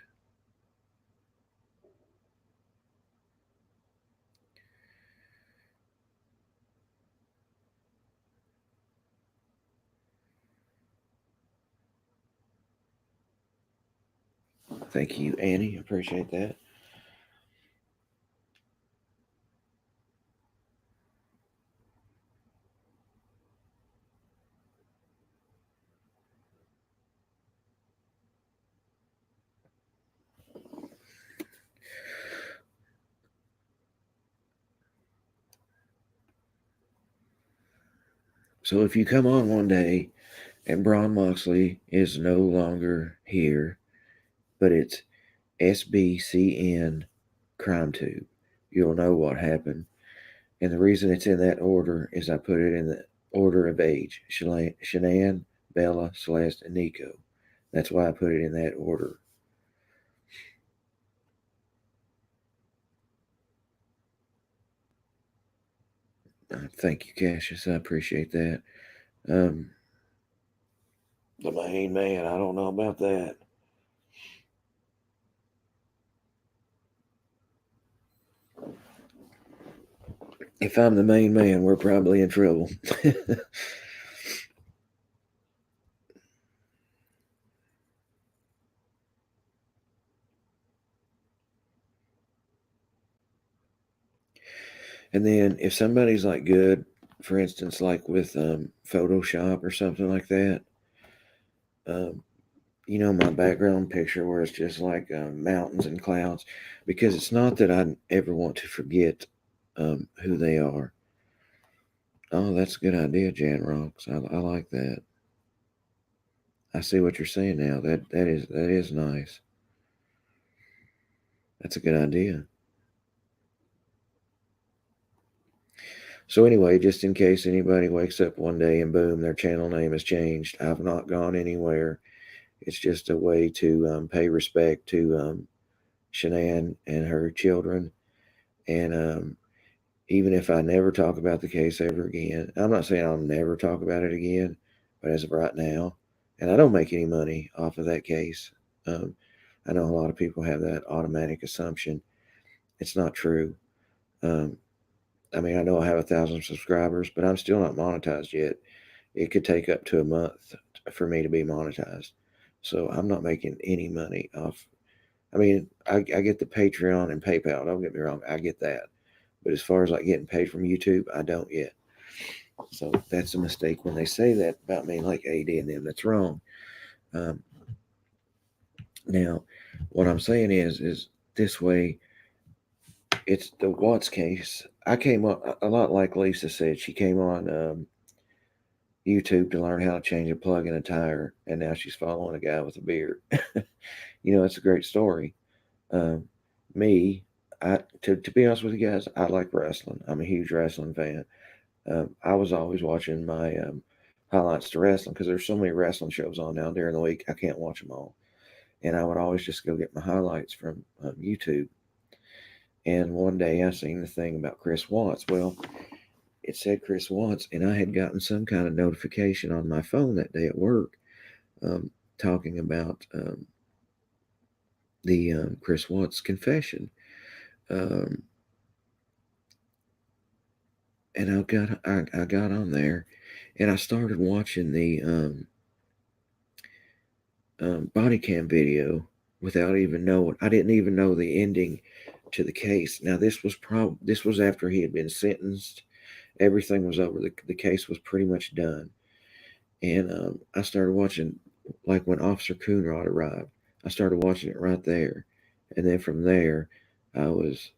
Speaker 1: Thank you, Annie. Appreciate that. So if you come on one day and Braun Moxley is no longer here, but it's SBCN Crime Tube, you'll know what happened. And the reason it's in that order is I put it in the order of age: Shanann, Bella, Celeste, and Nico. That's why I put it in that order. Thank you, Cassius. I appreciate that. Um, the main man, I don't know about that. If I'm the main man, we're probably in trouble. And then if somebody's like good, for instance, like with Photoshop or something like that, um, my background picture where it's just like mountains and clouds, because it's not that I ever want to forget who they are. Oh, that's a good idea, Jan Rocks. I like that. I see what you're saying now. That is nice. That's a good idea. So anyway, just in case anybody wakes up one day and boom, their channel name has changed, I've not gone anywhere. It's just a way to pay respect to Shanann and her children. And even if I never talk about the case ever again, I'm not saying I'll never talk about it again, but as of right now, and I don't make any money off of that case. Um, I know a lot of people have that automatic assumption. It's not true. Um, I mean, I know I have 1,000 subscribers, but I'm still not monetized yet. It could take up to a month for me to be monetized. So I'm not making any money off. I mean, I get the Patreon and PayPal. Don't get me wrong, I get that. But as far as like getting paid from YouTube, I don't yet. So that's a mistake when they say that about me, like AD and them. That's wrong. Um, now, what I'm saying is this way. It's the Watts case. I came on a lot like Lisa said. She came on YouTube to learn how to change a plug in a tire, and now she's following a guy with a beard. It's a great story. Um, me, to be honest with you guys, I like wrestling. I'm a huge wrestling fan. I was always watching my highlights to wrestling because there's so many wrestling shows on now during the week. I can't watch them all, and I would always just go get my highlights from YouTube. And one day I seen the thing about Chris Watts. Well, it said Chris Watts, and I had gotten some kind of notification on my phone that day at work, um, talking about the Chris Watts confession. Um, and I got on there, and I started watching the body cam video without even knowing. I didn't even know the ending to the case. Now this was after he had been sentenced. Everything was over. The case was pretty much done, and I started watching like when Officer Coonrod arrived. I started watching it right there, and then from there, I was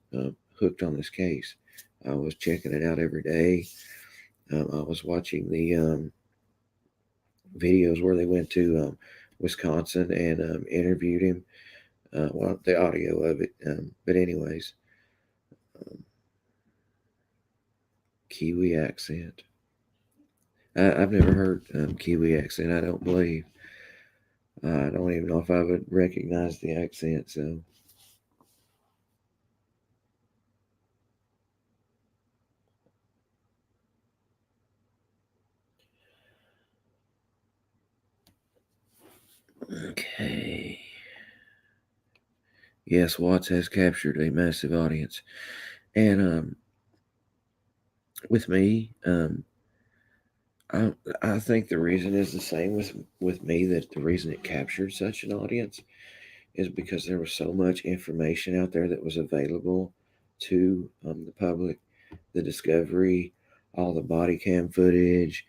Speaker 1: hooked on this case. I was checking it out every day. I was watching the videos where they went to Wisconsin and interviewed him. Well, the audio of it. But anyways, um, Kiwi accent. I've never heard Kiwi accent. I don't believe. I don't even know if I would recognize the accent. So, okay. Yes, Watts has captured a massive audience, and with me, I I think the reason is the same with me. That the reason it captured such an audience is because there was so much information out there that was available to the public. The discovery, all the body cam footage,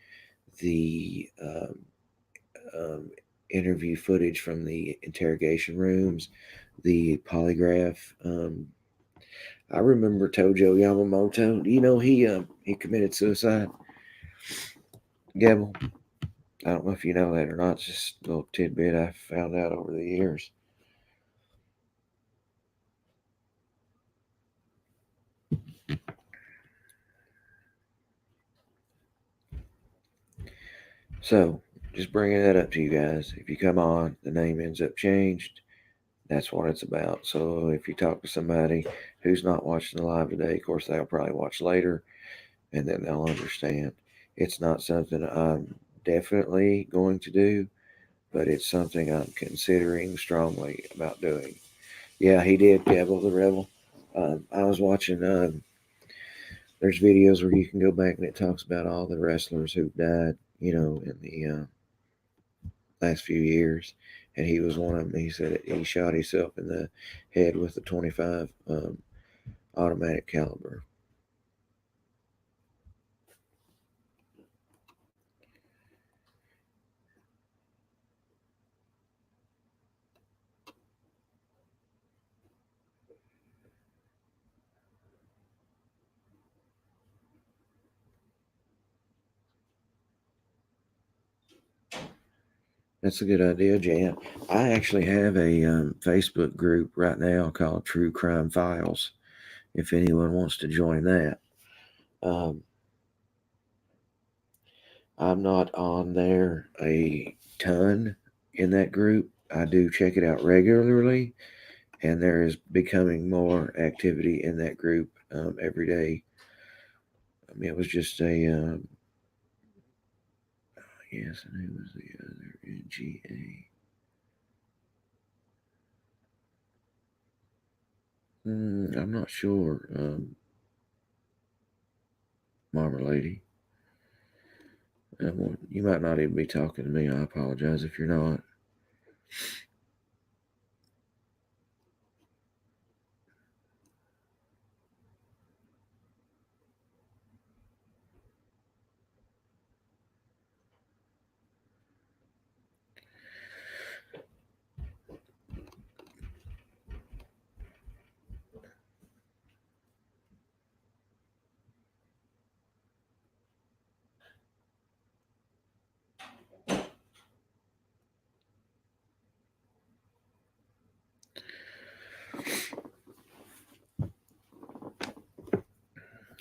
Speaker 1: the um, interview footage from the interrogation rooms, the polygraph. I remember Tojo Yamamoto. He committed suicide. Gebel. I don't know if you know that or not. It's just a little tidbit I found out over the years. So, just bringing that up to you guys. If you come on, the name ends up changed. That's what it's about. So, if you talk to somebody who's not watching the live today, of course, they'll probably watch later and then they'll understand. It's not something I'm definitely going to do, but it's something I'm considering strongly about doing. Yeah, he did, Devil the Rebel. I was watching, there's videos where you can go back and it talks about all the wrestlers who died, in the last few years, and he was one of them. He said he shot himself in the head with a 25 automatic caliber. That's a good idea, Jan. I actually have a Facebook group right now called True Crime Files. If anyone wants to join that, um, I'm not on there a ton in that group. I do check it out regularly, and there is becoming more activity in that group every day. I mean, it was just a yes, and who was the other NGA? I'm not sure. Marmalady. You might not even be talking to me. I apologize if you're not.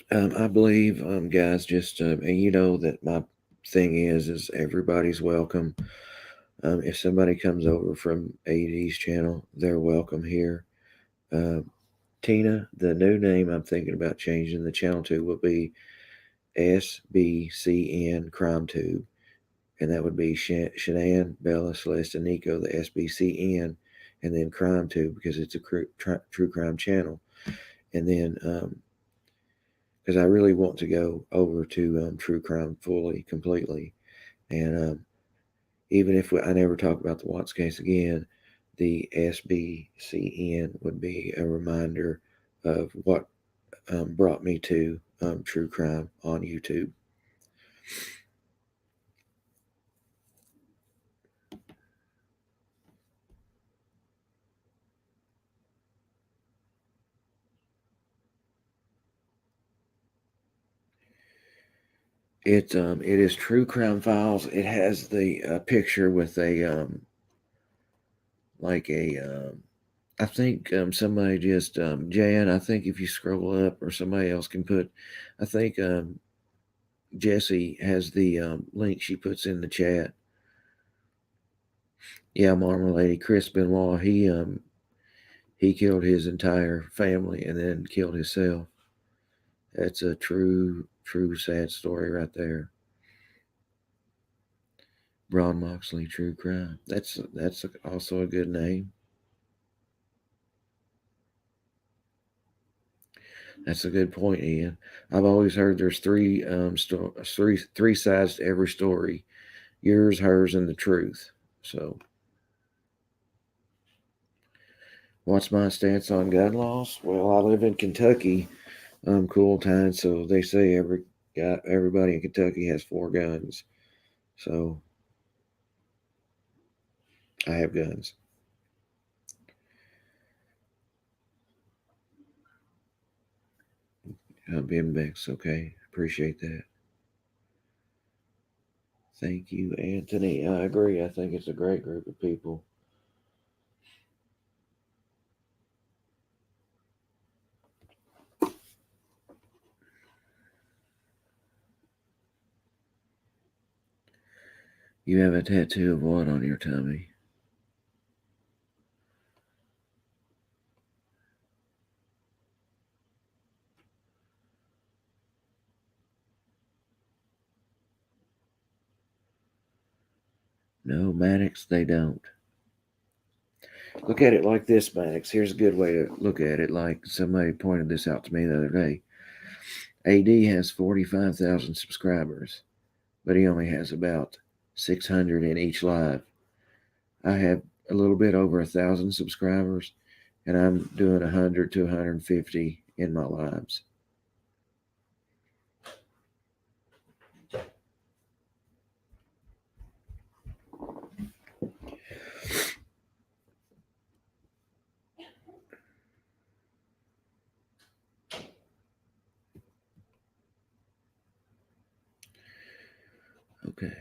Speaker 1: I believe, guys, just and you know that my thing is everybody's welcome. If somebody comes over from AD's channel, they're welcome here. Uh, Tina, the new name I'm thinking about changing the channel to will be SBCN Crime Tube, and that would be Shanann, Bella, Celeste, and Nico, the SBCN, and then Crime Tube because it's a true crime channel. And then, because I really want to go over to true crime fully, completely, and even if I never talk about the Watts case again, the SBCN would be a reminder of what brought me to true crime on YouTube. It is True Crime Files. It has the picture with a like a I think somebody just Jan. I think if you scroll up, or somebody else can put. I think Jesse has the link she puts in the chat. Yeah, Marmalade. Chris Benoit. He killed his entire family and then killed himself. That's a true sad story right there. Ron Moxley, True Crime. That's also a good name. That's a good point, Ian. I've always heard there's three sides to every story: yours, hers, and the truth. So, what's my stance on gun laws? Well, I live in Kentucky, cool time. So they say everybody in Kentucky has 4 guns. So I have guns. BMX, okay. Appreciate that. Thank you, Anthony. I agree. I think it's a great group of people. You have a tattoo of what on your tummy? No, Maddox, they don't. Look at it like this, Maddox. Here's a good way to look at it. Like somebody pointed this out to me the other day. AD has 45,000 subscribers, but he only has about 600 in each live. I have a little bit over 1,000 subscribers, and I'm doing 100 to 150 in my lives. Okay.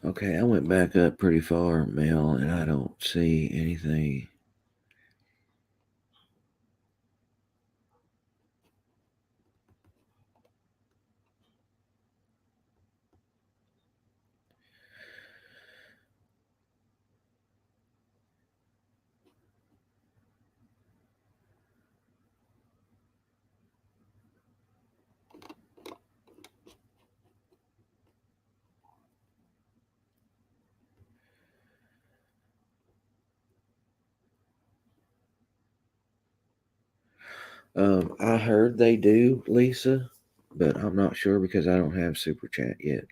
Speaker 1: Okay, I went back up pretty far, Mel, and I don't see anything. I heard they do, Lisa, but I'm not sure because I don't have Super Chat yet.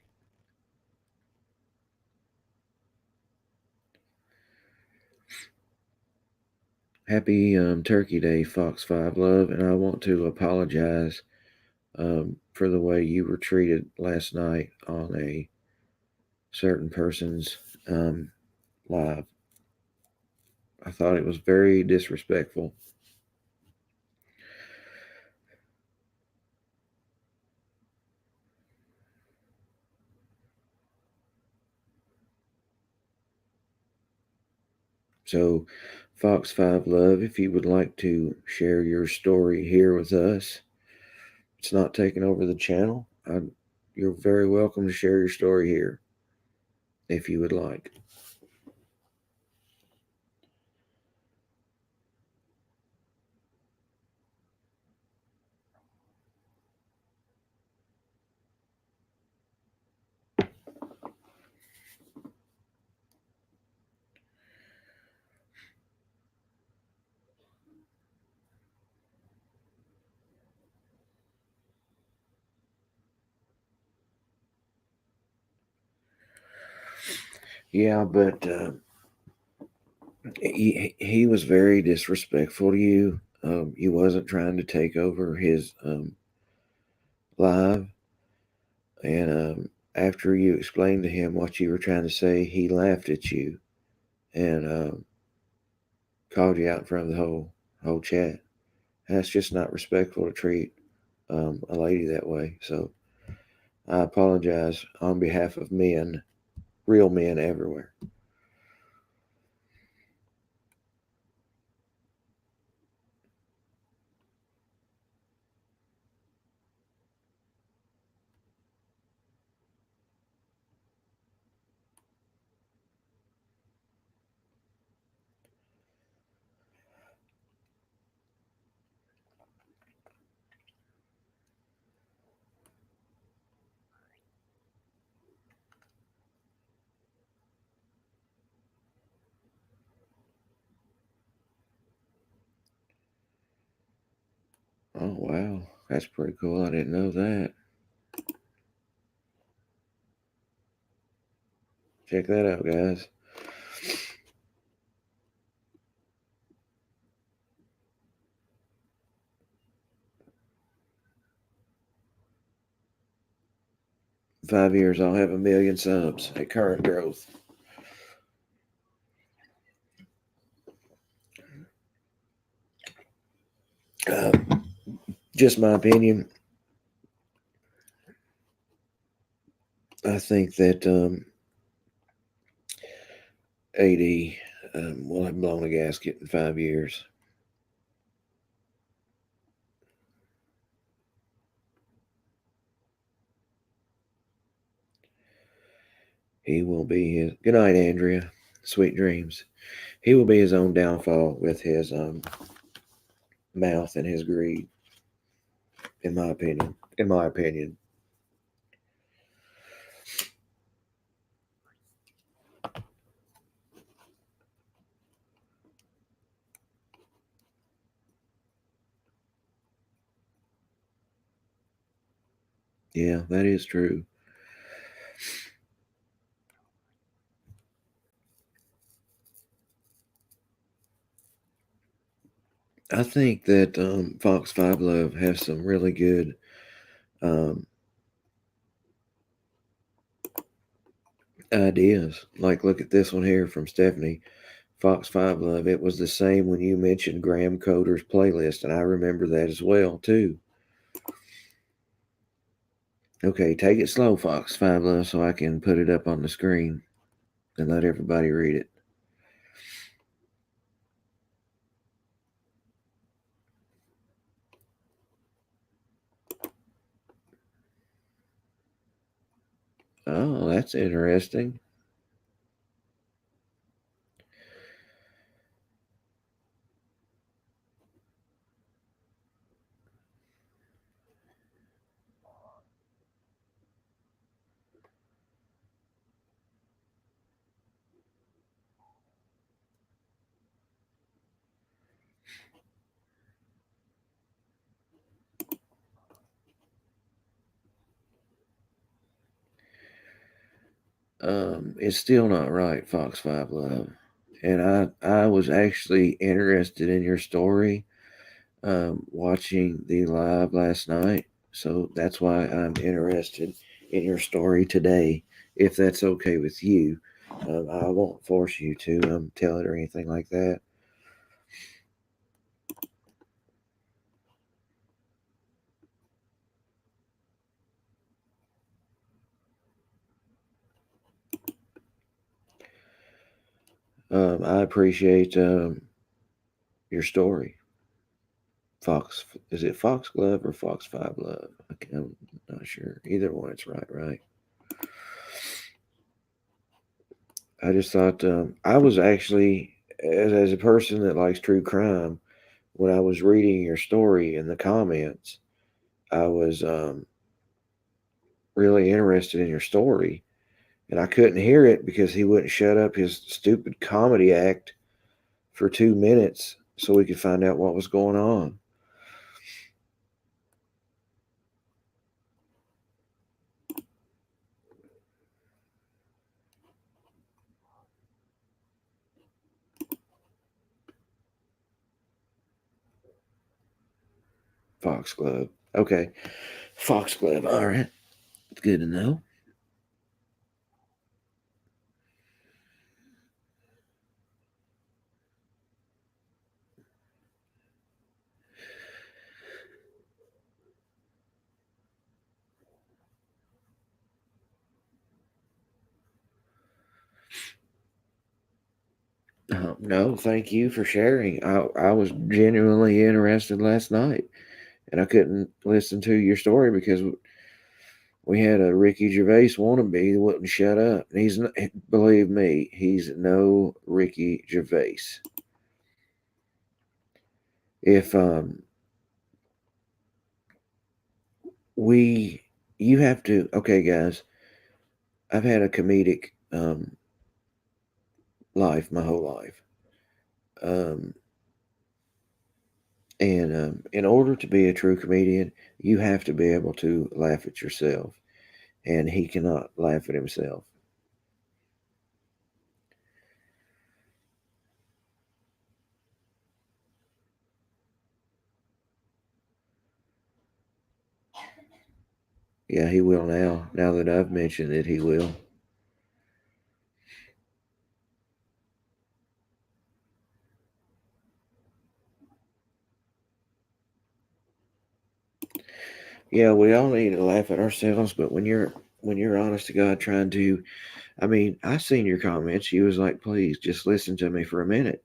Speaker 1: Happy Turkey Day, Fox 5 Love, and I want to apologize for the way you were treated last night on a certain person's live. I thought it was very disrespectful. So, Fox 5 Love, if you would like to share your story here with us, it's not taking over the channel. You're very welcome to share your story here if you would like. Yeah, but he was very disrespectful to you. You wasn't trying to take over his live, and after you explained to him what you were trying to say, he laughed at you and called you out in front of the whole chat. That's just not respectful to treat a lady that way. So I apologize on behalf of men, real men everywhere. Oh, wow. That's pretty cool. I didn't know that. Check that out, guys. In 5 years, I'll have 1 million subs at current growth. Uh, just my opinion. I think that AD will have blown a gasket in 5 years. He will be his. Good night, Andrea. Sweet dreams. He will be his own downfall with his mouth and his greed. In my opinion. In my opinion. Yeah, that is true. I think that Fox 5 Love has some really good um, ideas. Like, look at this one here from Stephanie. Fox 5 Love, it was the same when you mentioned Graham Coder's playlist, and I remember that as well, too. Okay, take it slow, Fox 5 Love, so I can put it up on the screen and let everybody read it. Oh, that's interesting. It's still not right, Fox 5 Love. And I was actually interested in your story watching the live last night. So that's why I'm interested in your story today, if that's okay with you. I won't force you to tell it or anything like that. I appreciate your story. Fox, is it Foxglove or Fox Five Love? I'm not sure. Either one, it's right, right? I just thought I was actually, as a person that likes true crime, when I was reading your story in the comments, I was really interested in your story, and I couldn't hear it because he wouldn't shut up his stupid comedy act for 2 minutes so we could find out what was going on. Foxglove. Okay. Foxglove. All right. It's good to know. No, thank you for sharing. I was genuinely interested last night, and I couldn't listen to your story because we had a Ricky Gervais wannabe that wouldn't shut up. And believe me, he's no Ricky Gervais. If we, you have to, okay, guys, I've had a comedic life my whole life. Um, and in order to be a true comedian, you have to be able to laugh at yourself. And he cannot laugh at himself. Yeah, he will now. Now that I've mentioned it, he will. Yeah, we all need to laugh at ourselves, but when you're honest to God trying to, I mean, I seen your comments. He was like, please just listen to me for a minute.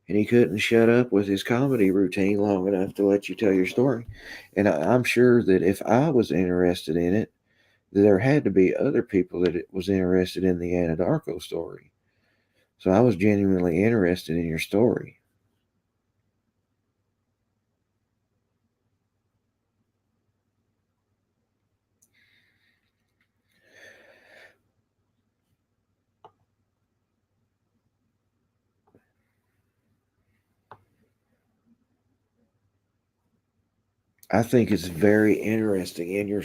Speaker 1: And he couldn't shut up with his comedy routine long enough to let you tell your story. And I'm sure that if I was interested in it, there had to be other people that it was interested in the Anadarko story. So I was genuinely interested in your story. I think it's very interesting in your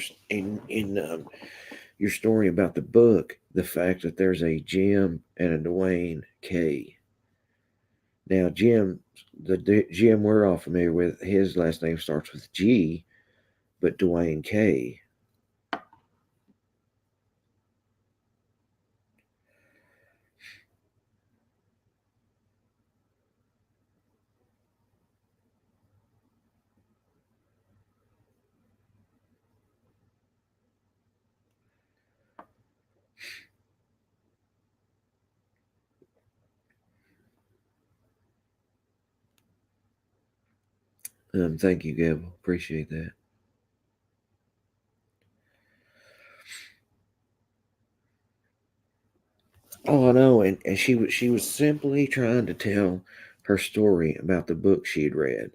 Speaker 1: story about the book, the fact that there's a Jim and a Dwayne K. Now, Jim we're all familiar with, his last name starts with G, but Dwayne K. Thank you, Gabriel. Appreciate that. Oh, I know, and she was simply trying to tell her story about the book she'd read,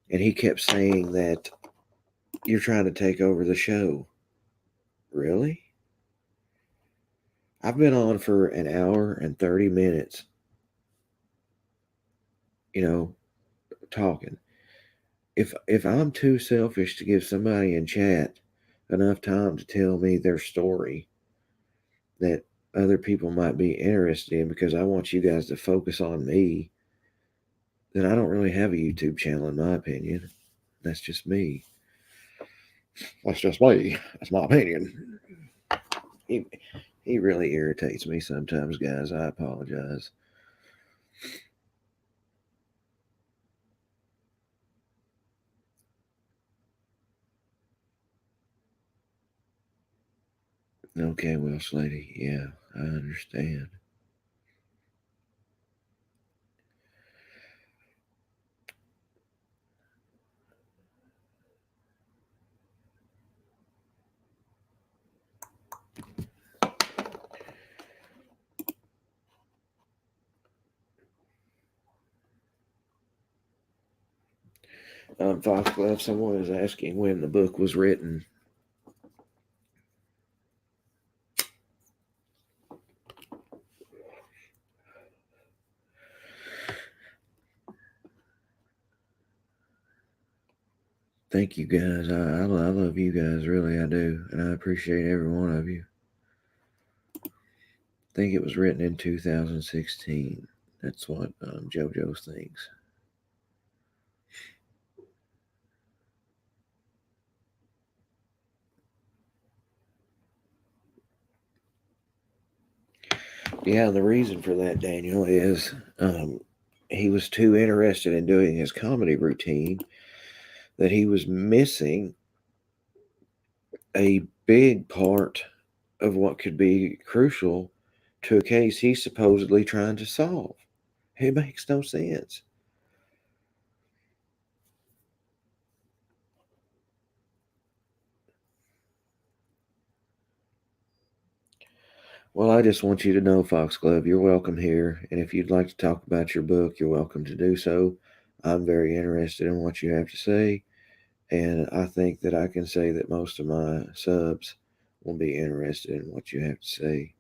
Speaker 1: and he kept saying that you're trying to take over the show. Really? I've been on for an hour and 30 minutes, you know, talking. If I'm too selfish to give somebody in chat enough time to tell me their story that other people might be interested in because I want you guys to focus on me, then I don't really have a YouTube channel in my opinion. That's just me. That's just me. That's my opinion. He, he really irritates me sometimes, guys. I apologize. Okay, Welsh lady. Yeah, I understand. Foxglove, someone is asking when the book was written. Thank you, guys. I love you guys, really, I do. And I appreciate every one of you. I think it was written in 2016. That's what JoJo thinks. Yeah, the reason for that, Daniel, is he was too interested in doing his comedy routine that he was missing a big part of what could be crucial to a case he's supposedly trying to solve. It makes no sense. Well, I just want you to know, Foxglove, you're welcome here. And if you'd like to talk about your book, you're welcome to do so. I'm very interested in what you have to say. And I think that I can say that most of my subs will be interested in what you have to say.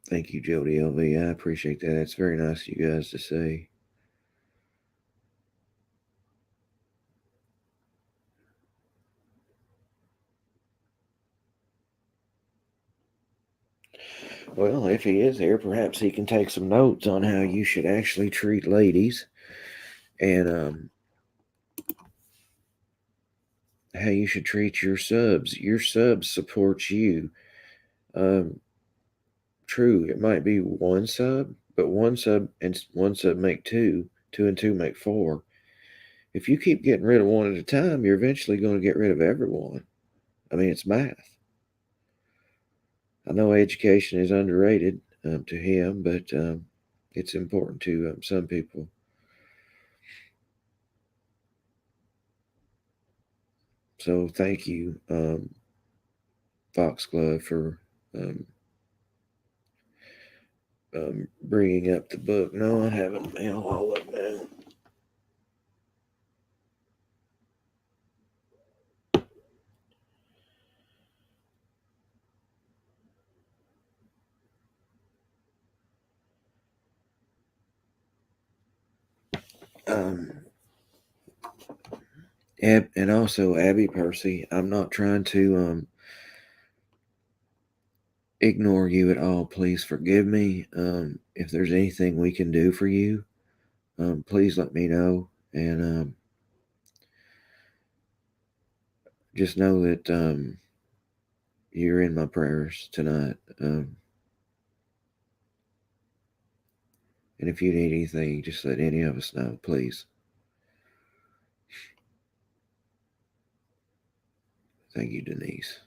Speaker 1: Thank you, Jody LV. I appreciate that. It's very nice of you guys to say. Well, if he is here, perhaps he can take some notes on how you should actually treat ladies and how you should treat your subs. Your subs support you. Um, True, it might be one sub, but one sub make two, two and two make four. If you keep getting rid of one at a time, you're eventually going to get rid of everyone. I mean, it's math. I know education is underrated to him, but it's important to some people. So thank you, Foxglove, for um, bringing up the book. No, I haven't, man. I'll look now. Um, and also Abby Percy. I'm not trying to ignore you at all. Please forgive me. If there's anything we can do for you, please let me know. And just know that you're in my prayers tonight. And if you need anything, just let any of us know, please. Thank you, Denise.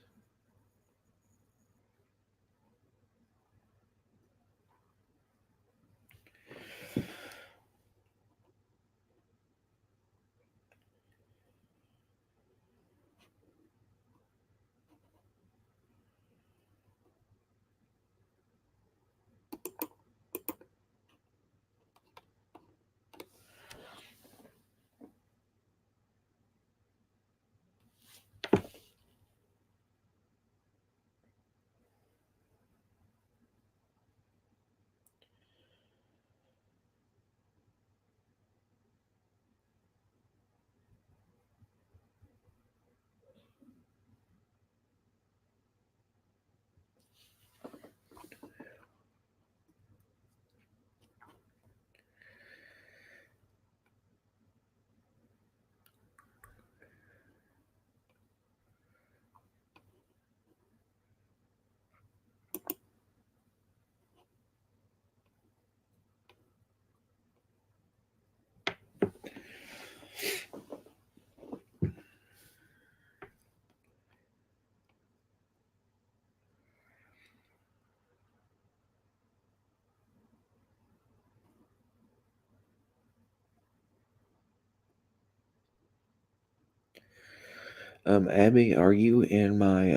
Speaker 1: Abby, are you in my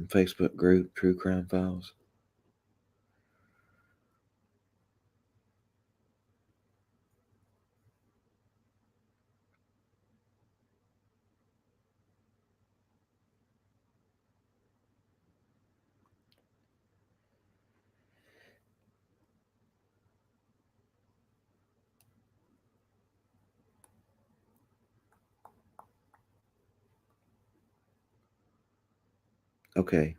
Speaker 1: Facebook group, True Crime Files? Okay.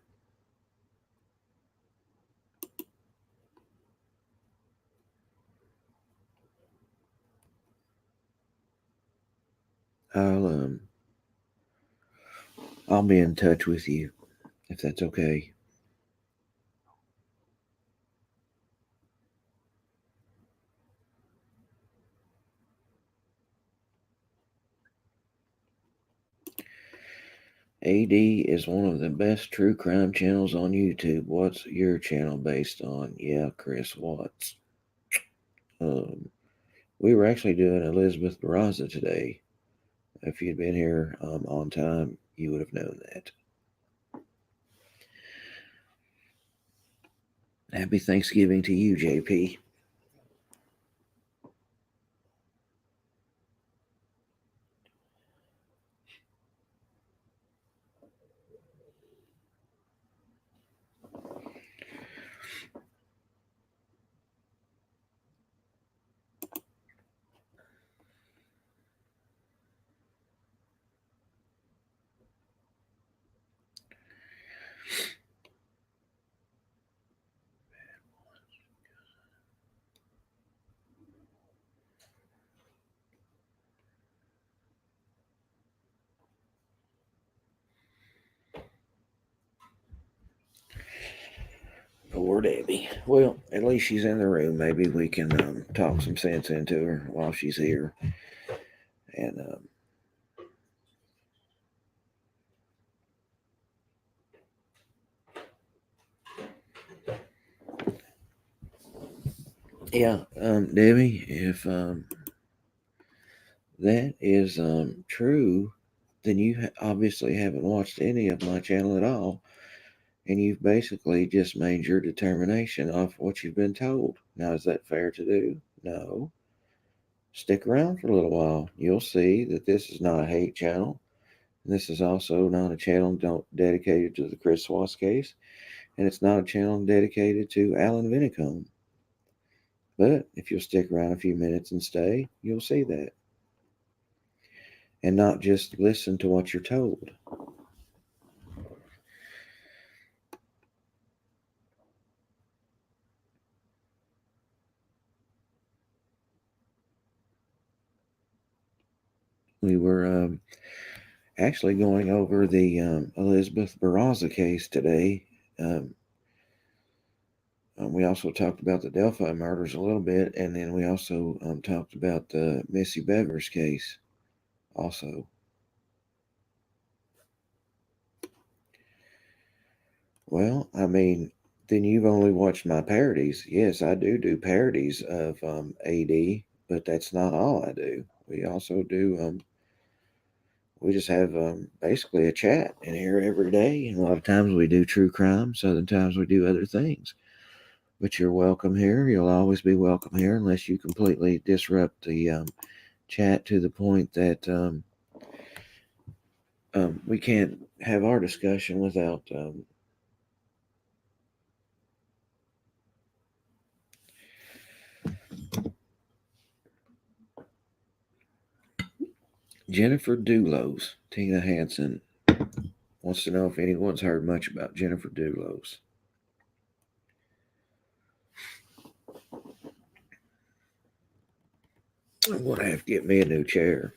Speaker 1: I'll um I'll be in touch with you if that's okay. AD is one of the best true crime channels on YouTube. What's your channel based on? Yeah, Chris Watts. Um, we were actually doing Elizabeth Barraza today. If you'd been here on time, you would have known that. Happy Thanksgiving to you, JP. Poor Debbie. Well, at least she's in the room. Maybe we can talk some sense into her while she's here. And yeah, Debbie, if that is true, then you obviously haven't watched any of my channel at all. And you've basically just made your determination off what you've been told. Now, is that fair to do? No. Stick around for a little while. You'll see that this is not a hate channel. This is also not a channel dedicated to the Chris Swass case. And it's not a channel dedicated to Alan Vinicombe. But if you'll stick around a few minutes and stay, you'll see that. And not just listen to what you're told. We were actually going over the Elizabeth Barraza case today. We also talked about the Delphi murders a little bit, and then we also talked about the Missy Bevers case also. Well, I mean, then you've only watched my parodies. Yes, I do parodies of AD, but that's not all I do. We also do we just have basically a chat in here every day. And a lot of times we do true crime, so other times we do other things. But you're welcome here. You'll always be welcome here unless you completely disrupt the chat to the point that we can't have our discussion without Jennifer Dulos. Tina Hansen wants to know if anyone's heard much about Jennifer Dulos. I'm going to have to get me a new chair.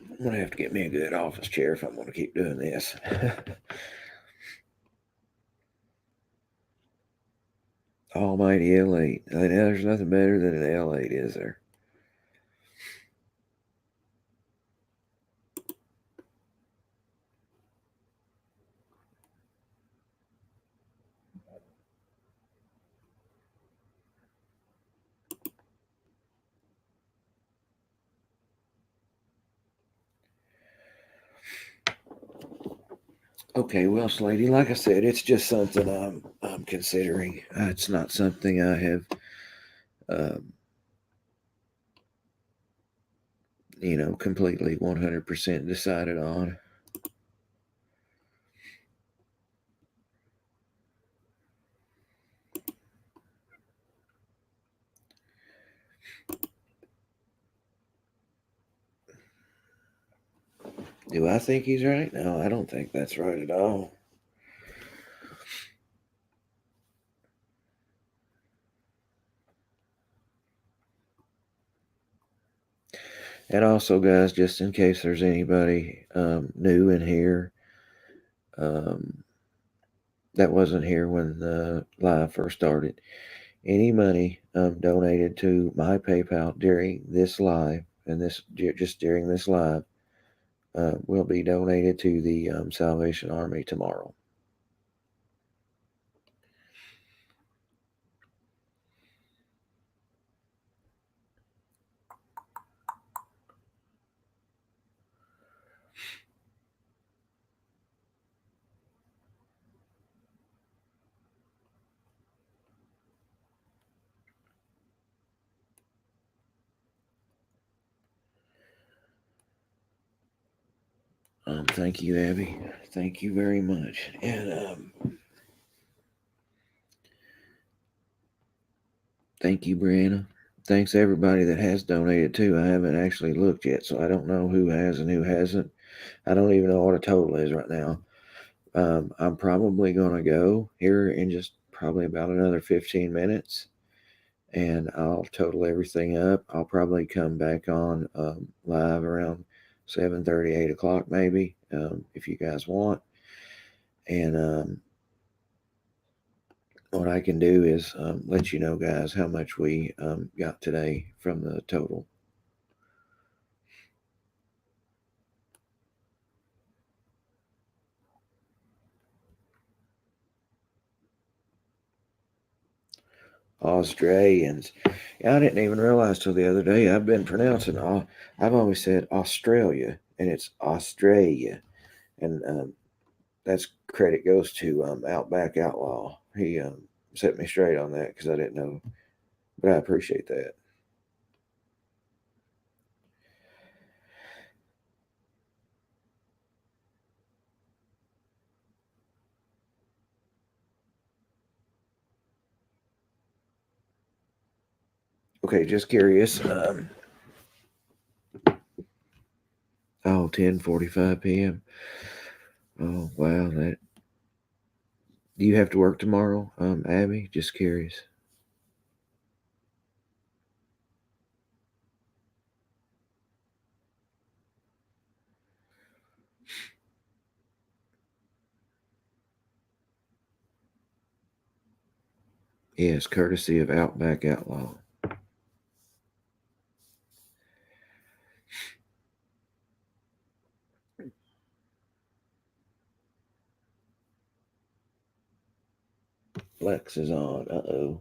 Speaker 1: I'm going to have to get me a good office chair if I'm going to keep doing this. Almighty L8. There's nothing better than an L8, is there? Okay, well, Slady, like I said, it's just something I'm considering. It's not something I have, um, completely 100% decided on. Do I think he's right? No, I don't think that's right at all. And also, guys, just in case there's anybody new in here um, that wasn't here when the live first started, any money donated to my PayPal during this live and just during this live will be donated to the Salvation Army tomorrow. Thank you, Abby. Thank you very much. And thank you, Brianna. Thanks everybody that has donated too. I haven't actually looked yet, so I don't know who has and who hasn't. I don't even know what a total is right now. I'm probably going to go here in just probably about another 15 minutes and I'll total everything up. I'll probably come back on live around 7:30, 8 o'clock maybe, if you guys want. And what I can do is let you know, guys, how much we got today from the total. Australians. Yeah, I didn't even realize till the other day. I've been pronouncing I've always said Australia, and it's Australia, and that's credit goes to Outback Outlaw. He set me straight on that because I didn't know, but I appreciate that. Okay, just curious. 10:45 p.m. Oh wow, that. Do you have to work tomorrow, Abby? Just curious. Yes, courtesy of Outback Outlaw. Flex is on. Uh-oh.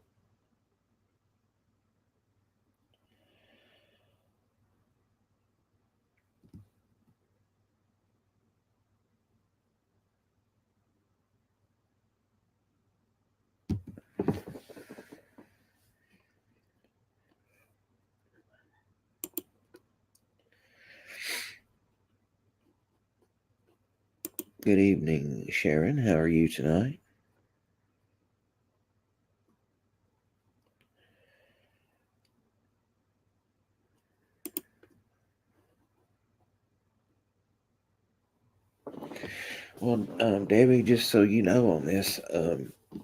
Speaker 1: Good evening, Sharon. How are you tonight? Well, Debbie, just so you know on this,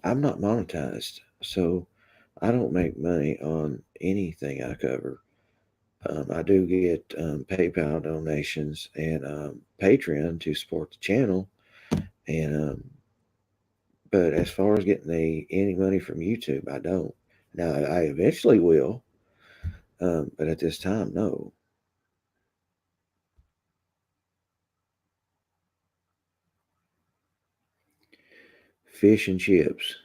Speaker 1: I'm not monetized, so I don't make money on anything I cover. I do get PayPal donations and Patreon to support the channel, and But as far as getting any money from YouTube, I don't. Now I eventually will, but at this time, no. Fish and chips.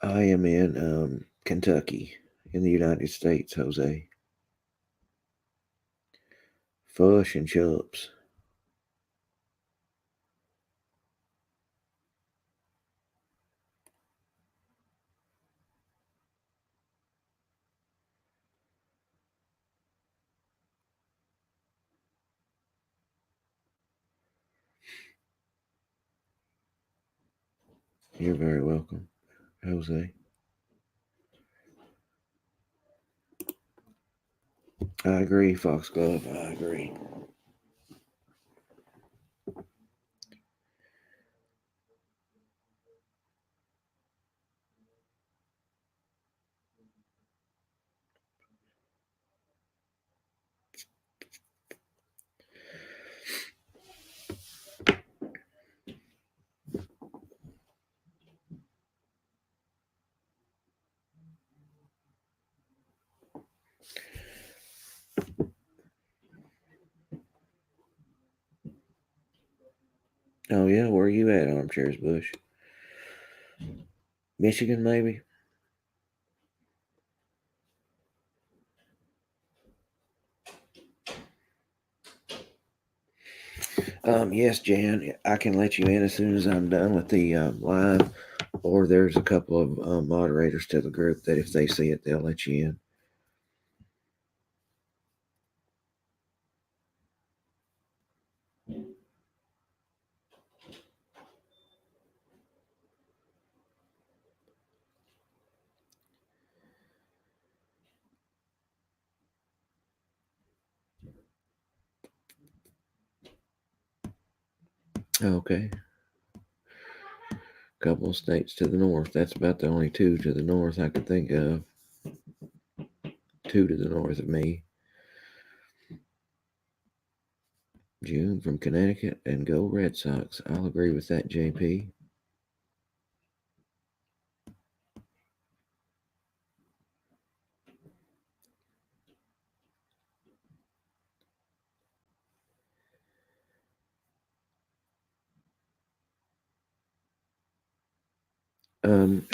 Speaker 1: I am in Kentucky, in the United States, Jose. Fish and chips. You're very welcome, Jose. I agree, Foxglove. I agree. Oh yeah, where are you at, Armchairs Bush? Michigan, maybe? Yes, Jan, I can let you in as soon as I'm done with the live. Or there's a couple of moderators to the group that if they see it, they'll let you in. Okay. Couple of states to the north. That's about the only two to the north I could think of. Two to the north of me. June from Connecticut and go Red Sox. I'll agree with that, JP.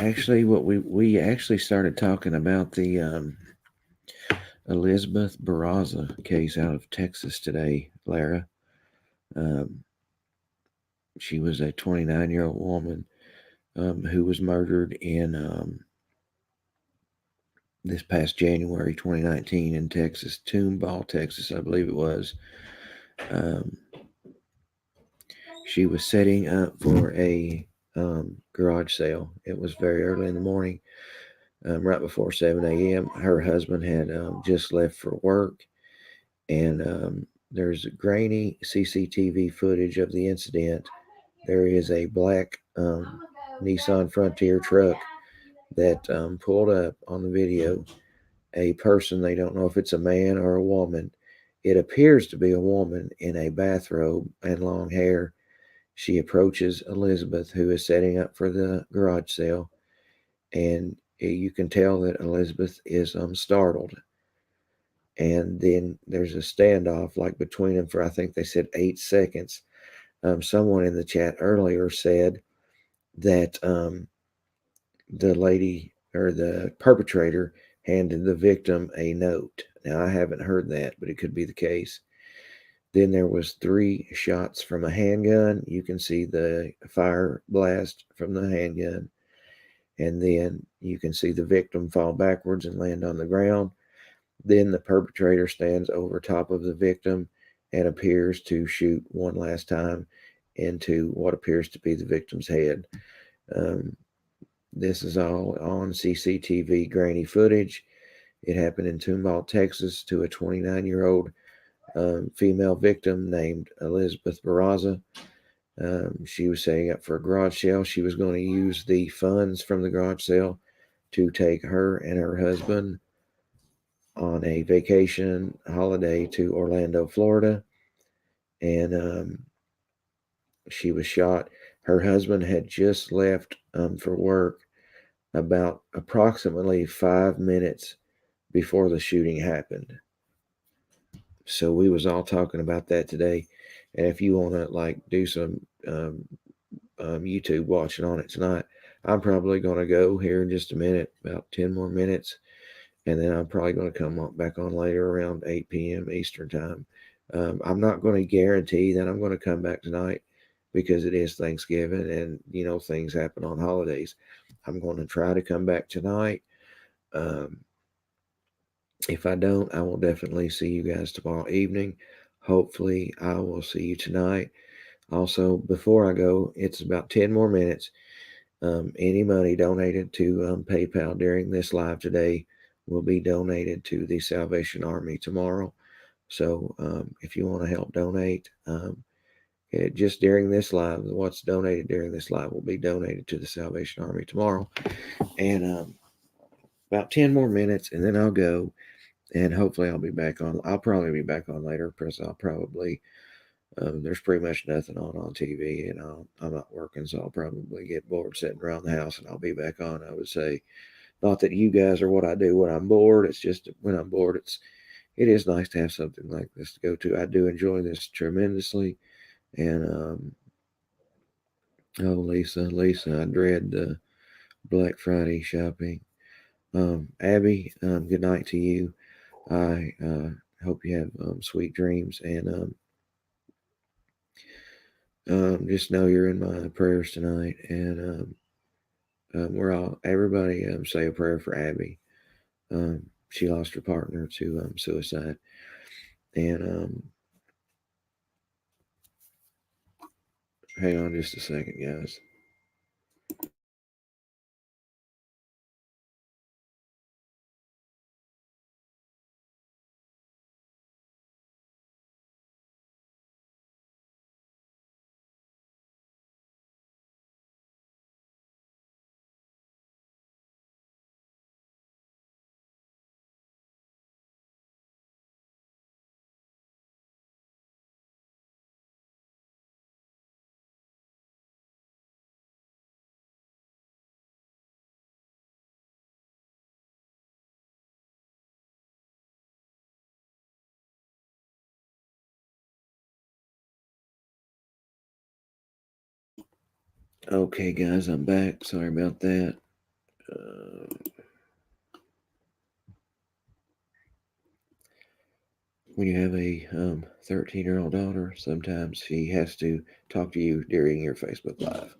Speaker 1: Actually, what we actually started talking about the Elizabeth Barraza case out of Texas today, Lara. Um, she was a 29-year-old woman who was murdered in this past January 2019 in Texas, Tomball, Texas, I believe it was. Um, she was setting up for a garage sale. It was very early in the morning, right before 7 a.m. Her husband had just left for work, and there's grainy CCTV footage of the incident. There is a black Nissan Frontier truck that pulled up on the video. A person, they don't know if it's a man or a woman. It appears to be a woman in a bathrobe and long hair. She approaches Elizabeth, who is setting up for the garage sale, and you can tell that Elizabeth is startled. And then there's a standoff like between them for I think they said 8 seconds. Someone in the chat earlier said that the lady or the perpetrator handed the victim a note. Now I haven't heard that, but it could be the case. Then there was 3 shots from a handgun. You can see the fire blast from the handgun. And then you can see the victim fall backwards and land on the ground. Then the perpetrator stands over top of the victim and appears to shoot one last time into what appears to be the victim's head. Um, This is all on CCTV grainy footage. It happened in Tomball, Texas, to a 29-year-old female victim named Elizabeth Barraza. She was setting up for a garage sale. She was going to use the funds from the garage sale to take her and her husband on a vacation holiday to Orlando, Florida. And she was shot. Her husband had just left for work about approximately 5 minutes before the shooting happened. So we was all talking about that today. And if you want to like do some YouTube watching on it tonight, I'm probably going to go here in just a minute, about 10 more minutes. And then I'm probably going to come back on later around 8 p.m. Eastern time. I'm not going to guarantee that I'm going to come back tonight because it is Thanksgiving and, things happen on holidays. I'm going to try to come back tonight. If I don't, I will definitely see you guys tomorrow evening. Hopefully, I will see you tonight. Also, before I go, it's about 10 more minutes. Any money donated to PayPal during this live today will be donated to the Salvation Army tomorrow. So if you want to help donate, just during this live, what's donated during this live will be donated to the Salvation Army tomorrow. And about 10 more minutes, and then I'll go. And hopefully I'll be back on. I'll probably be back on later because I'll probably there's pretty much nothing on TV, and I'm not working, so I'll probably get bored sitting around the house, and I'll be back on. I would say, not that you guys are what I do when I'm bored. It's just when I'm bored, it is nice to have something like this to go to. I do enjoy this tremendously, and oh, Lisa, I dread Black Friday shopping. Abby, good night to you. I hope you have sweet dreams, and just know you're in my prayers tonight. And everybody say a prayer for Abby. She lost her partner to suicide. And hang on just a second, guys. Okay, guys, I'm back. Sorry about that. When you have a 13-year-old daughter, sometimes she has to talk to you during your Facebook Live.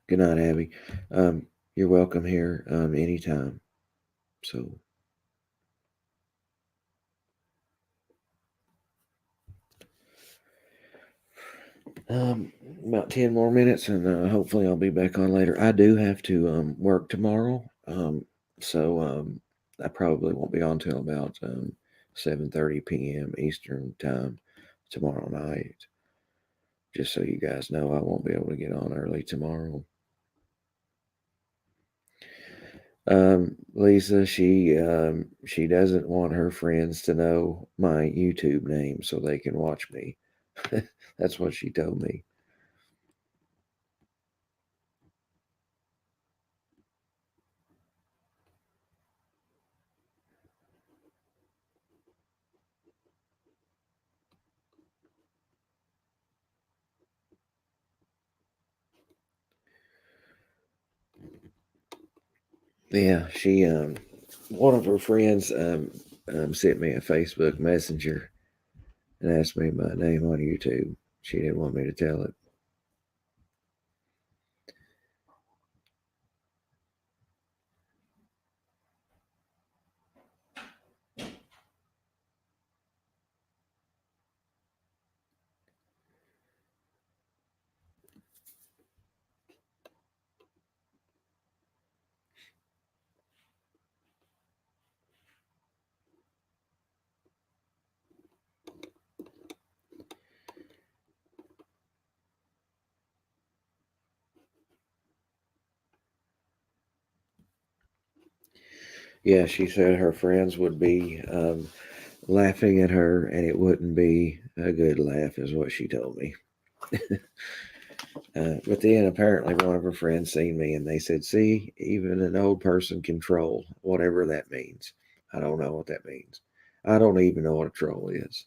Speaker 1: Good night, Abby. You're welcome here anytime. So, about 10 more minutes, and hopefully I'll be back on later. I do have to work tomorrow, so I probably won't be on till about 7:30 p.m. Eastern time tomorrow night. Just so you guys know, I won't be able to get on early tomorrow. Lisa, she doesn't want her friends to know my YouTube name so they can watch me. That's what she told me. Yeah, she one of her friends sent me a Facebook Messenger, and asked me my name on YouTube. She didn't want me to tell it. Yeah, she said her friends would be laughing at her, and it wouldn't be a good laugh, is what she told me. But then apparently one of her friends seen me, and they said, "See, even an old person can troll, whatever that means." I don't know what that means. I don't even know what a troll is.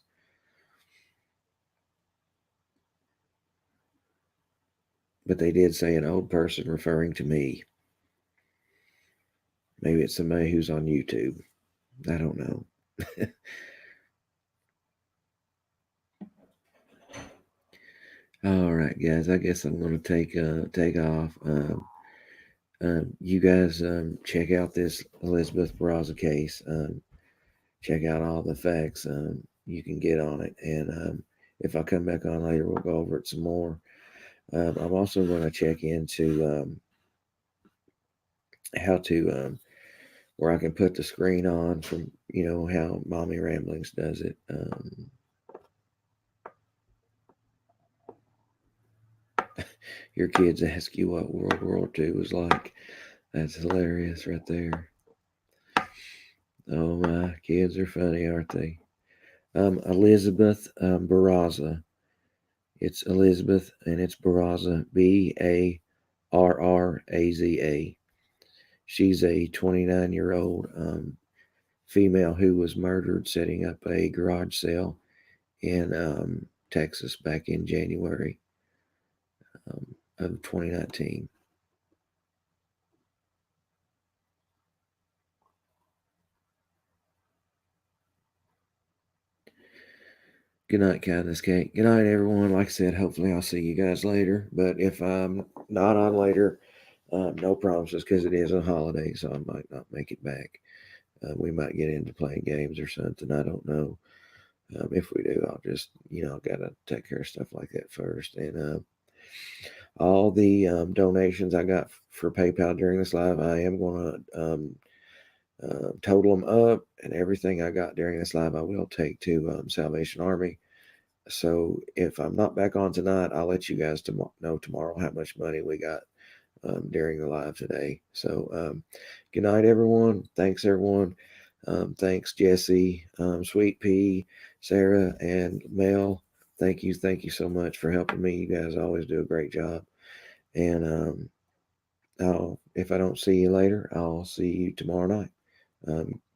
Speaker 1: But they did say an old person, referring to me. Maybe it's somebody who's on YouTube. I don't know. All right, guys. I guess I'm going to take off. You guys check out this Elizabeth Barraza case. Check out all the facts you can get on it, and if I come back on later, we'll go over it some more. I'm also going to check into how to where I can put the screen on from how Mommy Ramblings does it. Your kids ask you what World War II was like. That's hilarious right there. Oh, my kids are funny, aren't they? Elizabeth Barraza. It's Elizabeth, and it's Barraza, Barraza. She's a 29-year-old female who was murdered setting up a garage sale in Texas back in January of 2019. Good night, Kindness Kate. Good night, everyone. Like I said, hopefully I'll see you guys later. But if I'm not on later, no promises because it is a holiday, so I might not make it back. We might get into playing games or something. I don't know. If we do, I'll just, gotta take care of stuff like that first. And all the donations I got for PayPal during this live, I am going to total them up, and everything I got during this live, I will take to Salvation Army. So if I'm not back on tonight, I'll let you guys know tomorrow how much money we got during the live today. So good night, everyone. Thanks, everyone. Thanks, Jesse, Sweet Pea, Sarah, and Mel. Thank you so much for helping me. You guys always do a great job. And if I don't see you later, I'll see you tomorrow night.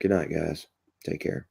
Speaker 1: Good night, guys. Take care.